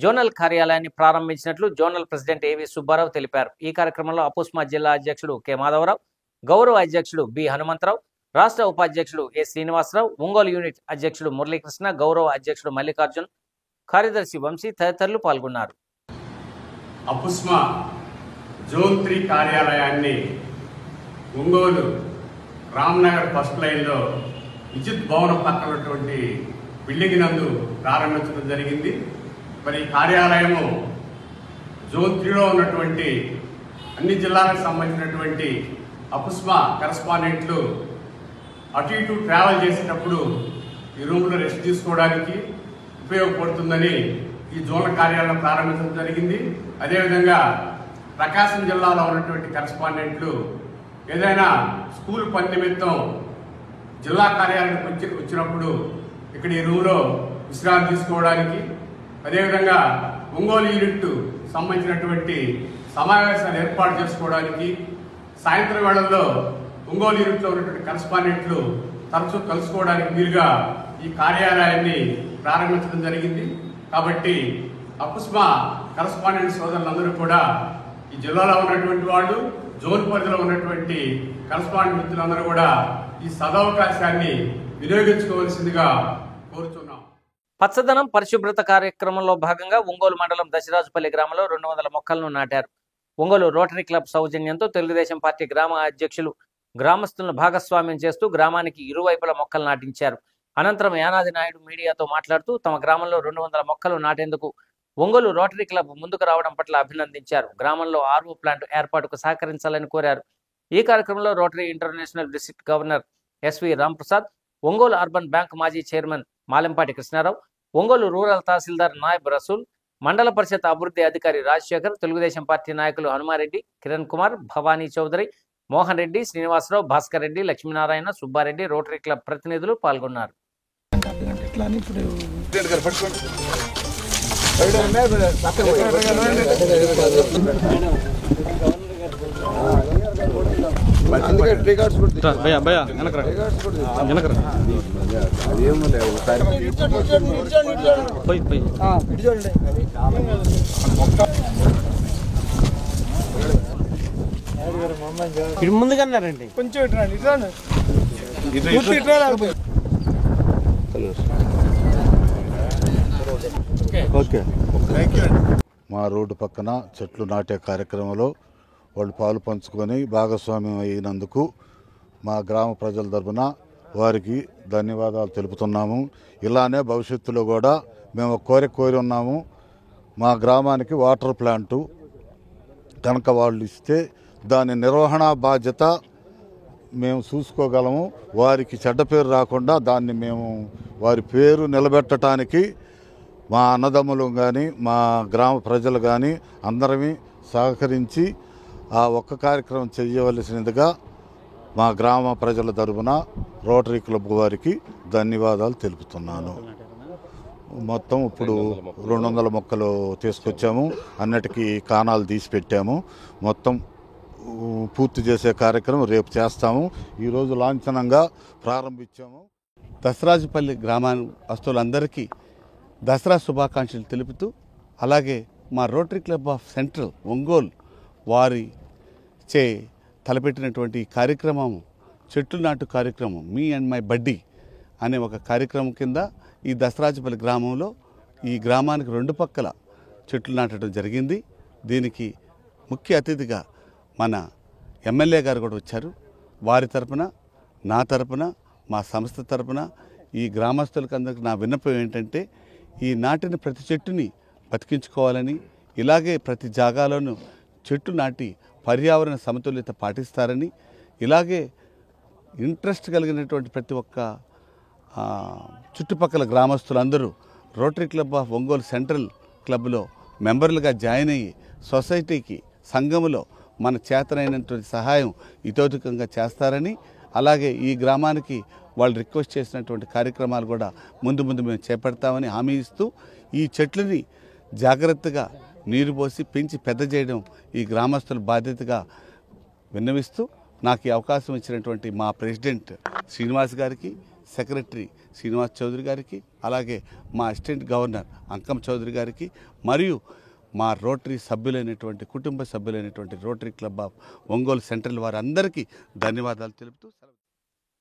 జోనల్ కార్యాలయాన్ని ప్రారంభించినట్లు జోనల్ ప్రెసిడెంట్ ఏవి సుబ్బారావు తెలిపారు. ఈ కార్యక్రమంలో అపుస్మా జిల్లా అధ్యక్షుడు కె మాధవరావు, గౌరవ అధ్యక్షుడు బి హనుమంతరావు, రాష్ట్ర ఉపాధ్యక్షుడు ఏ శ్రీనివాసరావు, ఒంగోలు యూనిట్ అధ్యక్షుడు మురళీకృష్ణ, గౌరవ అధ్యక్షుడు మల్లికార్జున్, కార్యదర్శి వంశీ తదితరులు పాల్గొన్నారు. అపుస్మా జోన్ 3 కార్యాలయాన్ని ఒంగోలు రామ్నగర్ ఫస్ట్ లైన్లో విద్యుత్ భవనం పక్కనటువంటి బిల్డింగ్ నందు ప్రారంభించడం జరిగింది. మరి కార్యాలయము జోన్ 3లో ఉన్నటువంటి అన్ని జిల్లాలకు సంబంధించినటువంటి అపుస్మా కరెస్పాండెంట్లు అటు ఇటు ట్రావెల్ చేసేటప్పుడు ఈ రూమ్లో రెస్ట్ తీసుకోవడానికి ఉపయోగపడుతుందని ఈ జోనల్ కార్యాలయం ప్రారంభించడం జరిగింది. అదేవిధంగా ప్రకాశం జిల్లాలో ఉన్నటువంటి కరెస్పాండెంట్లు ఏదైనా స్కూల్ పని నిమిత్తం జిల్లా కార్యాలయానికి వచ్చినప్పుడు ఇక్కడ ఈ రూమ్లో విశ్రాంతి తీసుకోవడానికి, అదేవిధంగా ఒంగోలు యూనిట్ సంబంధించినటువంటి సమావేశాలు ఏర్పాటు చేసుకోవడానికి, సాయంత్రం వేళల్లో ఒంగోలు యూనిట్లో ఉన్నటువంటి కరెస్పాండెంట్లు తరచూ కలుసుకోవడానికి వీలుగా ఈ కార్యాలయాన్ని ప్రారంభించడం జరిగింది. కాబట్టి అపుస్మా కరెస్పాండెంట్ సోదరులందరూ కూడా ఈ జిల్లాలో ఉన్నటువంటి వాళ్ళు, జోన్ పరిధిలో ఉన్నటువంటి కరెస్పాండెంట్ మిత్రులందరూ కూడా ఈ సదవకాశాన్ని వినియోగించుకోవాల్సిందిగా కోరుతున్నాం. పచ్చదనం పరిశుభ్రత కార్యక్రమంలో భాగంగా ఒంగోలు మండలం దశరాజుపల్లి గ్రామంలో 200 మొక్కలను నాటారు. ఒంగోలు రోటరీ క్లబ్ సౌజన్యంతో తెలుగుదేశం పార్టీ గ్రామ అధ్యక్షులు గ్రామస్తులను భాగస్వామ్యం చేస్తూ గ్రామానికి ఇరువైపుల మొక్కలు నాటించారు. అనంతరం యానాది నాయుడు మీడియాతో మాట్లాడుతూ తమ గ్రామంలో 200 మొక్కలు నాటేందుకు ఒంగోలు రోటరీ క్లబ్ ముందుకు రావడం పట్ల అభినందించారు. గ్రామంలో ఆర్వో ప్లాంట్ ఏర్పాటుకు సహకరించాలని కోరారు. ఈ కార్యక్రమంలో rotary international district governor SV Ramprasad, Ongole urban bank మాజీ చైర్మన్ మాలెంపాటి కృష్ణారావు, ఒంగోలు రూరల్ తహసీల్దార్ నాయబ్ రసూల్, మండల పరిషత్ అభివృద్ధి అధికారి రాజశేఖర్, తెలుగుదేశం పార్టీ నాయకులు హనుమారెడ్డి, కిరణ్ కుమార్, భవానీ చౌదరి, మోహన్ రెడ్డి, శ్రీనివాసరావు, భాస్కర్ రెడ్డి, లక్ష్మీనారాయణ, సుబ్బారెడ్డి, రోటరీ క్లబ్ ప్రతినిధులు పాల్గొన్నారు. ముందుకన్నారండి కొంచెం ఓకే. మా రోడ్డు పక్కన చెట్లు నాటే కార్యక్రమంలో వాళ్ళు పాలు పంచుకొని భాగస్వామ్యం అయినందుకు మా గ్రామ ప్రజల తరపున వారికి ధన్యవాదాలు తెలుపుతున్నాము. ఇలానే భవిష్యత్తులో కూడా మేము కోరి ఉన్నాము. మా గ్రామానికి వాటర్ ప్లాంటు కనుక వాళ్ళు ఇస్తే దాని నిర్వహణ బాధ్యత మేము చూసుకోగలము. వారికి చెడ్డ పేరు రాకుండా దాన్ని మేము వారి పేరు నిలబెట్టడానికి మా అన్నదమ్ములు కానీ మా గ్రామ ప్రజలు కానీ అందరమీ సహకరించి ఆ ఒక్క కార్యక్రమం చేయవలసినదిగా మా గ్రామ ప్రజల తరపున రోటరీ క్లబ్ వారికి ధన్యవాదాలు తెలుపుతున్నాను. మొత్తం ఇప్పుడు 200 మొక్కలు తీసుకొచ్చాము. అన్నిటికీ కాణాలు తీసి పెట్టాము. మొత్తం పూర్తి చేసే కార్యక్రమం రేపు చేస్తాము. ఈరోజు లాంఛనంగా ప్రారంభించాము. దసరాజుపల్లి గ్రామస్తులందరికీ దసరా శుభాకాంక్షలు తెలుపుతూ, అలాగే మా rotary club of central Ongole వారి చే తలపెట్టినటువంటి ఈ కార్యక్రమం చెట్లు నాటు కార్యక్రమం మీ అండ్ మై బడ్డీ అనే ఒక కార్యక్రమం కింద ఈ దసరాజపల్లి గ్రామంలో ఈ గ్రామానికి 2 పక్కల చెట్లు నాటడం జరిగింది. దీనికి ముఖ్య అతిథిగా మన ఎమ్మెల్యే గారు కూడా వచ్చారు. వారి తరపున, నా తరపున, మా సంస్థ తరపున ఈ గ్రామస్తులకు అందరికీ నా విన్నపం ఏంటంటే ఈ నాటిన ప్రతి చెట్టుని బతికించుకోవాలని, ఇలాగే ప్రతి జాగాలోనూ చెట్టు నాటి పర్యావరణ సమతుల్యత పాటిస్తారని, ఇలాగే ఇంట్రెస్ట్ కలిగినటువంటి ప్రతి ఒక్క చుట్టుపక్కల గ్రామస్తులందరూ rotary club of Ongole central క్లబ్లో మెంబర్లుగా జాయిన్ అయ్యి సొసైటీకి, సంఘములో మన చేతనైనటువంటి సహాయం ఇతోధికంగా చేస్తారని, అలాగే ఈ గ్రామానికి వాళ్ళు రిక్వెస్ట్ చేసినటువంటి కార్యక్రమాలు కూడా ముందు మేము చేపడతామని హామీ ఇస్తూ ఈ చెట్లని జాగ్రత్తగా నీరు పోసి పెంచి పెద్ద చేయడం ఈ గ్రామస్తుల బాధ్యతగా విన్నవిస్తూ నాకు ఈ అవకాశం ఇచ్చినటువంటి మా ప్రెసిడెంట్ శ్రీనివాస్ గారికి, సెక్రటరీ శ్రీనివాస్ చౌదరి గారికి, అలాగే మా అసిస్టెంట్ గవర్నర్ అంకం చౌదరి గారికి, మరియు మా రోటరీ సభ్యులైనటువంటి కుటుంబ సభ్యులైనటువంటి Rotary club of Ongole central వారందరికీ ధన్యవాదాలు తెలుపుతూ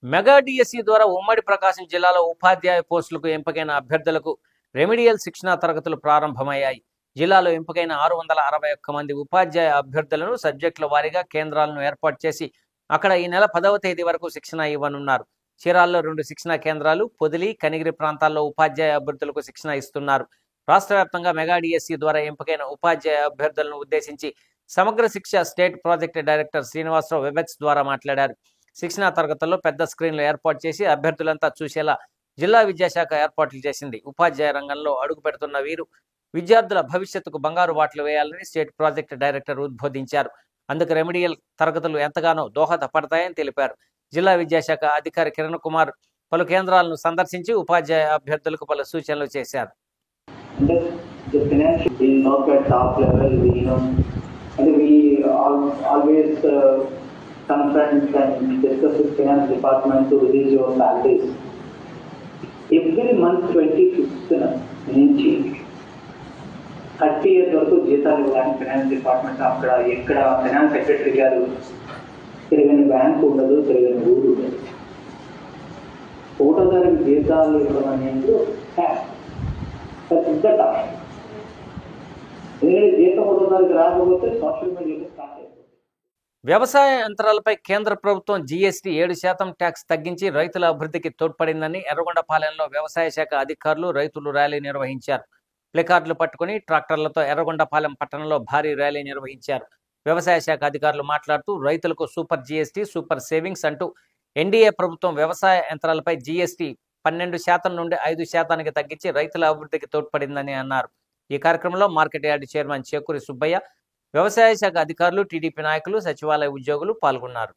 మెగా డిఎస్సి ద్వారా ఉమ్మడి ప్రకాశం జిల్లాలో ఉపాధ్యాయ పోస్టులకు ఎంపికైన అభ్యర్థులకు రెమిడియల్ శిక్షణా తరగతులు ప్రారంభమయ్యాయి. జిల్లాలో ఎంపికైన 661 మంది ఉపాధ్యాయ అభ్యర్థులను సబ్జెక్టుల వారీగా కేంద్రాలను ఏర్పాటు చేసి అక్కడ ఈ నెల 10వ తేదీ వరకు శిక్షణ ఇవ్వనున్నారు. చీరాల్లో 2 శిక్షణా కేంద్రాలు, పొదిలి, కనిగిరి ప్రాంతాల్లో ఉపాధ్యాయ అభ్యర్థులకు శిక్షణ ఇస్తున్నారు. రాష్ట్ర వ్యాప్తంగా మెగా డిఎస్సి ద్వారా ఎంపికైన ఉపాధ్యాయ అభ్యర్థులను ఉద్దేశించి Samagra Shiksha state project director Srinivasarao Webex ద్వారా మాట్లాడారు. శిక్షణా తరగతుల్లో పెద్ద స్క్రీన్లు ఏర్పాటు చేసి అభ్యర్థులంతా చూసేలా జిల్లా విద్యాశాఖ ఏర్పాట్లు చేసింది. ఉపాధ్యాయ రంగంలో అడుగు పెడుతున్న వీరు విద్యార్థుల భవిష్యత్తుకు బంగారు బాటలు వేయాలని స్టేట్ ప్రాజెక్ట్ డైరెక్టర్ ఉద్బోధించారు. అందుకు రెమిడియల్ తరగతులు ఎంతగానో దోహదపడతాయని తెలిపారు. జిల్లా విద్యాశాఖ అధికారి కిరణ్ కుమార్ పలు కేంద్రాలను సందర్శించి ఉపాధ్యాయ అభ్యర్థులకు పలు సూచనలు చేశారు. confront and discuss with finance department to release your salaries. Every month 25th నుంచి 30th వరకు జీతాలు ఇవ్వడానికి ఫైనాన్స్ డిపార్ట్మెంట్ అక్కడ ఎక్కడ ఫైనాన్స్ సెక్రటరీ గారు తిరిగిన బ్యాంక్ ఉండదు, తిరిగిన ఊరు ఉండదు. ఒకటో తారీఖు జీతాలు ఇవ్వడం అనేది పెద్ద టాప్. ఎందుకంటే జీతం ఒకటో తారీఖు రాకపోతే సోషల్ మీడియాలో స్టార్ట్ అవుతుంది. వ్యవసాయ యంత్రాలపై కేంద్ర ప్రభుత్వం జీఎస్టీ 7% ట్యాక్స్ తగ్గించి రైతుల అభివృద్ధికి తోడ్పడిందని ఎర్రగొండపాలెంలో వ్యవసాయ శాఖ అధికారులు, రైతులు ర్యాలీ నిర్వహించారు. ప్లెకార్డులు పట్టుకుని ట్రాక్టర్లతో ఎర్రగొండపాలెం పట్టణంలో భారీ ర్యాలీ నిర్వహించారు. వ్యవసాయ శాఖ అధికారులు మాట్లాడుతూ రైతులకు సూపర్ జీఎస్టీ, సూపర్ సేవింగ్స్ అంటూ ఎన్డీఏ ప్రభుత్వం వ్యవసాయ యంత్రాలపై జీఎస్టీ 12% నుండి 5% తగ్గించి రైతుల అభివృద్ధికి తోడ్పడిందని అన్నారు. ఈ కార్యక్రమంలో మార్కెట్ యార్డు చైర్మన్ చేకూరి సుబ్బయ్య, వ్యవసాయ శాఖ అధికారులు, టీడీపీ నాయకులు, సచివాలయ ఉద్యోగులు పాల్గొన్నారు.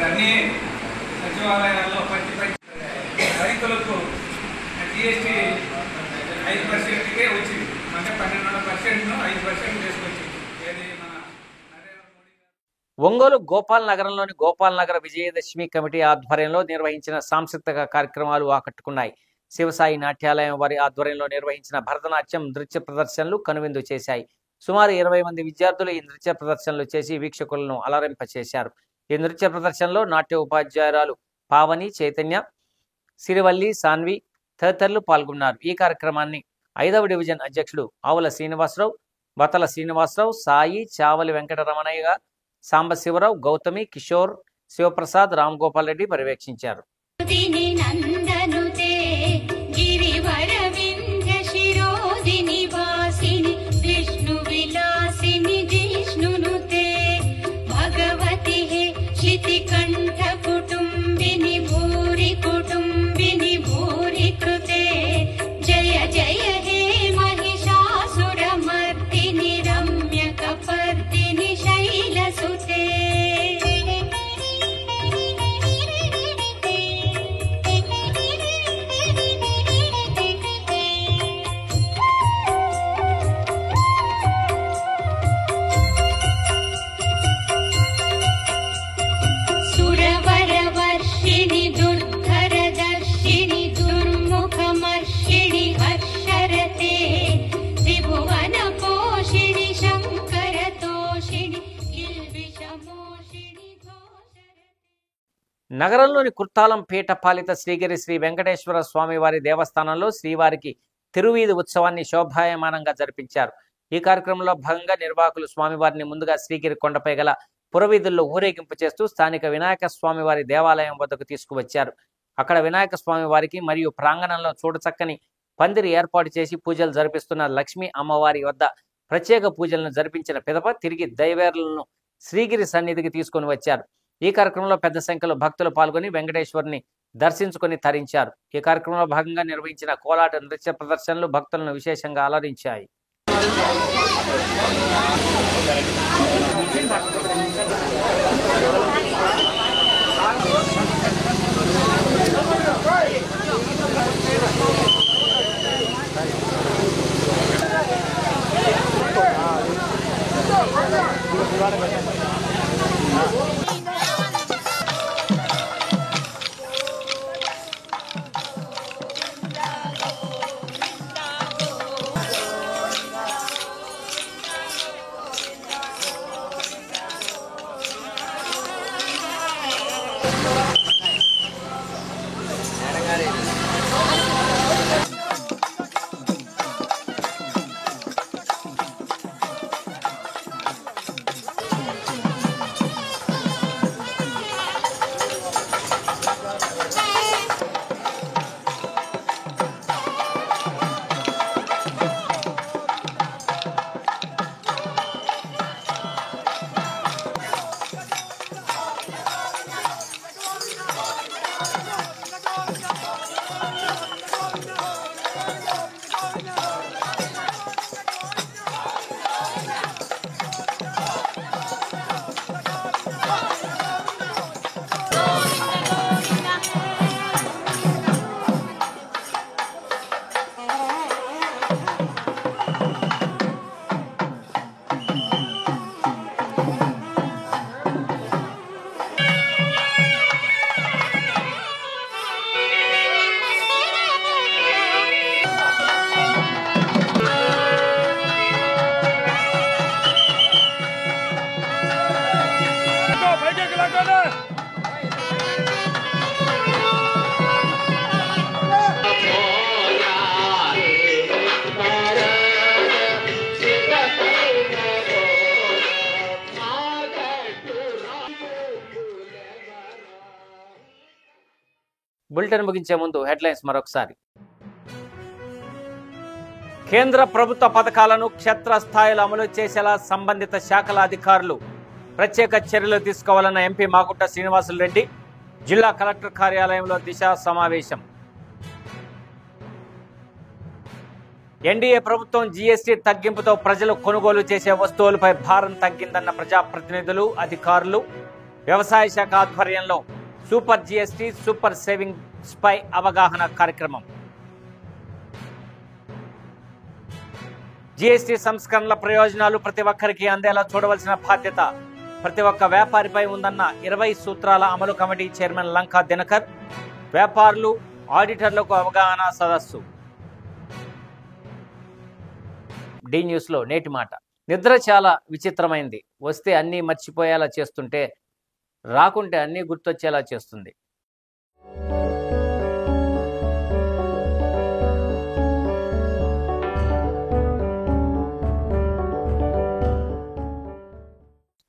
అన్ని సచివాలయాల్లో రైతులకు జిఎస్టీ 5%కే వచ్చింది. అంటే 12% 5% తీసుకొచ్చింది. ఒంగోలు గోపాల్ నగరంలోని గోపాల్ నగర విజయదశమి కమిటీ ఆధ్వర్యంలో నిర్వహించిన సాంస్కృతిక కార్యక్రమాలు ఆకట్టుకున్నాయి. శివసాయి నాట్యాలయం వారి ఆధ్వర్యంలో నిర్వహించిన భరతనాట్యం, నృత్య ప్రదర్శనలు కనువిందు చేశాయి. సుమారు 20 మంది విద్యార్థులు ఈ నృత్య ప్రదర్శనలు చేసి వీక్షకులను అలరింపచేశారు. ఈ నృత్య ప్రదర్శనలో నాట్య ఉపాధ్యాయురాలు పావని, చైతన్య, సిరివల్లి, సాన్వి తదితరులు పాల్గొన్నారు. ఈ కార్యక్రమాన్ని 5వ డివిజన్ అధ్యక్షుడు ఆవుల శ్రీనివాసరావు, బతల శ్రీనివాసరావు, సాయి, చావలి వెంకటరమణయ్య, సాంబశివరావు, గౌతమి, కిషోర్, శివప్రసాద్, రామ్ గోపాల్ రెడ్డి పర్యవేక్షించారు. నగరంలోని కుర్తాలం పీఠ పాలిత శ్రీగిరి శ్రీ వెంకటేశ్వర స్వామివారి దేవస్థానంలో శ్రీవారికి తిరువీధి ఉత్సవాన్ని శోభాయమానంగా జరిపించారు. ఈ కార్యక్రమంలో భాగంగా నిర్వాహకులు స్వామివారిని ముందుగా శ్రీగిరి కొండపై గల పురవీధుల్లో ఊరేగింపు చేస్తూ స్థానిక వినాయక స్వామివారి దేవాలయం వద్దకు తీసుకువచ్చారు. అక్కడ వినాయక స్వామివారికి మరియు ప్రాంగణంలో చూడచక్కని పందిరి ఏర్పాటు చేసి పూజలు జరిపిస్తున్న లక్ష్మీ అమ్మవారి వద్ద ప్రత్యేక పూజలను జరిపించిన పిదప తిరిగి దైవేర్లను శ్రీగిరి సన్నిధికి తీసుకొని వచ్చారు. ఈ కార్యక్రమంలో పెద్ద సంఖ్యలో భక్తులు పాల్గొని వెంకటేశ్వరుని దర్శించుకొని తరించారు. ఈ కార్యక్రమంలో భాగంగా నిర్వహించిన కోలాట నృత్య ప్రదర్శనలు భక్తులను విశేషంగా అలరించాయి. బులెటిన్ ముగించే ముందు హెడ్లైన్స్ మరొకసారి. కేంద్ర ప్రభుత్వ పథకాలను క్షేత్రస్థాయిలో అమలు చేసేలా సంబంధిత శాఖల అధికారులు ప్రత్యేక చర్యలు తీసుకోవాలన్న ఎంపీ మాగుంట శ్రీనివాసులరెడ్డి జిల్లా కలెక్టర్ కార్యాలయంలో దిశా సమావేశం. ఎన్డీఏ ప్రభుత్వం జీఎస్టీ తగ్గింపుతో ప్రజలు కొనుగోలు చేసే వస్తువులపై భారం తగ్గిందన్న ప్రజాప్రతినిధులు, అధికారులు. వ్యవసాయ శాఖ ఆధ్వర్యంలో సూపర్ జీఎస్టీ, సూపర్ సేవింగ్స్ పై అవగాహన కార్యక్రమం. జీఎస్టీ సంస్కరణల ప్రయోజనాలు ప్రతి ఒక్కరికి అందేలా చూడవలసిన బాధ్యత ప్రతి ఒక్క వ్యాపారిపై ఉందన్న 20 సూత్రాల అమలు కమిటీ చైర్మన్ లంకా దినకర్. వ్యాపారులు, ఆడిటర్లకు అవగాహన సదస్సు. డి న్యూస్లో నేటి మాట. నిద్ర చాలా విచిత్రమైంది. వస్తే అన్నీ మర్చిపోయేలా చేస్తుంటే, రాకుంటే అన్నీ గుర్తొచ్చేలా చేస్తుంది.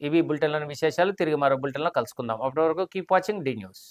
ఇవి బులెటిన్లోని విశేషాలు. తిరిగి మరో బులెటిన్లో కలుసుకుందాం. అప్పటి వరకు కీప్ వాచింగ్ డి న్యూస్.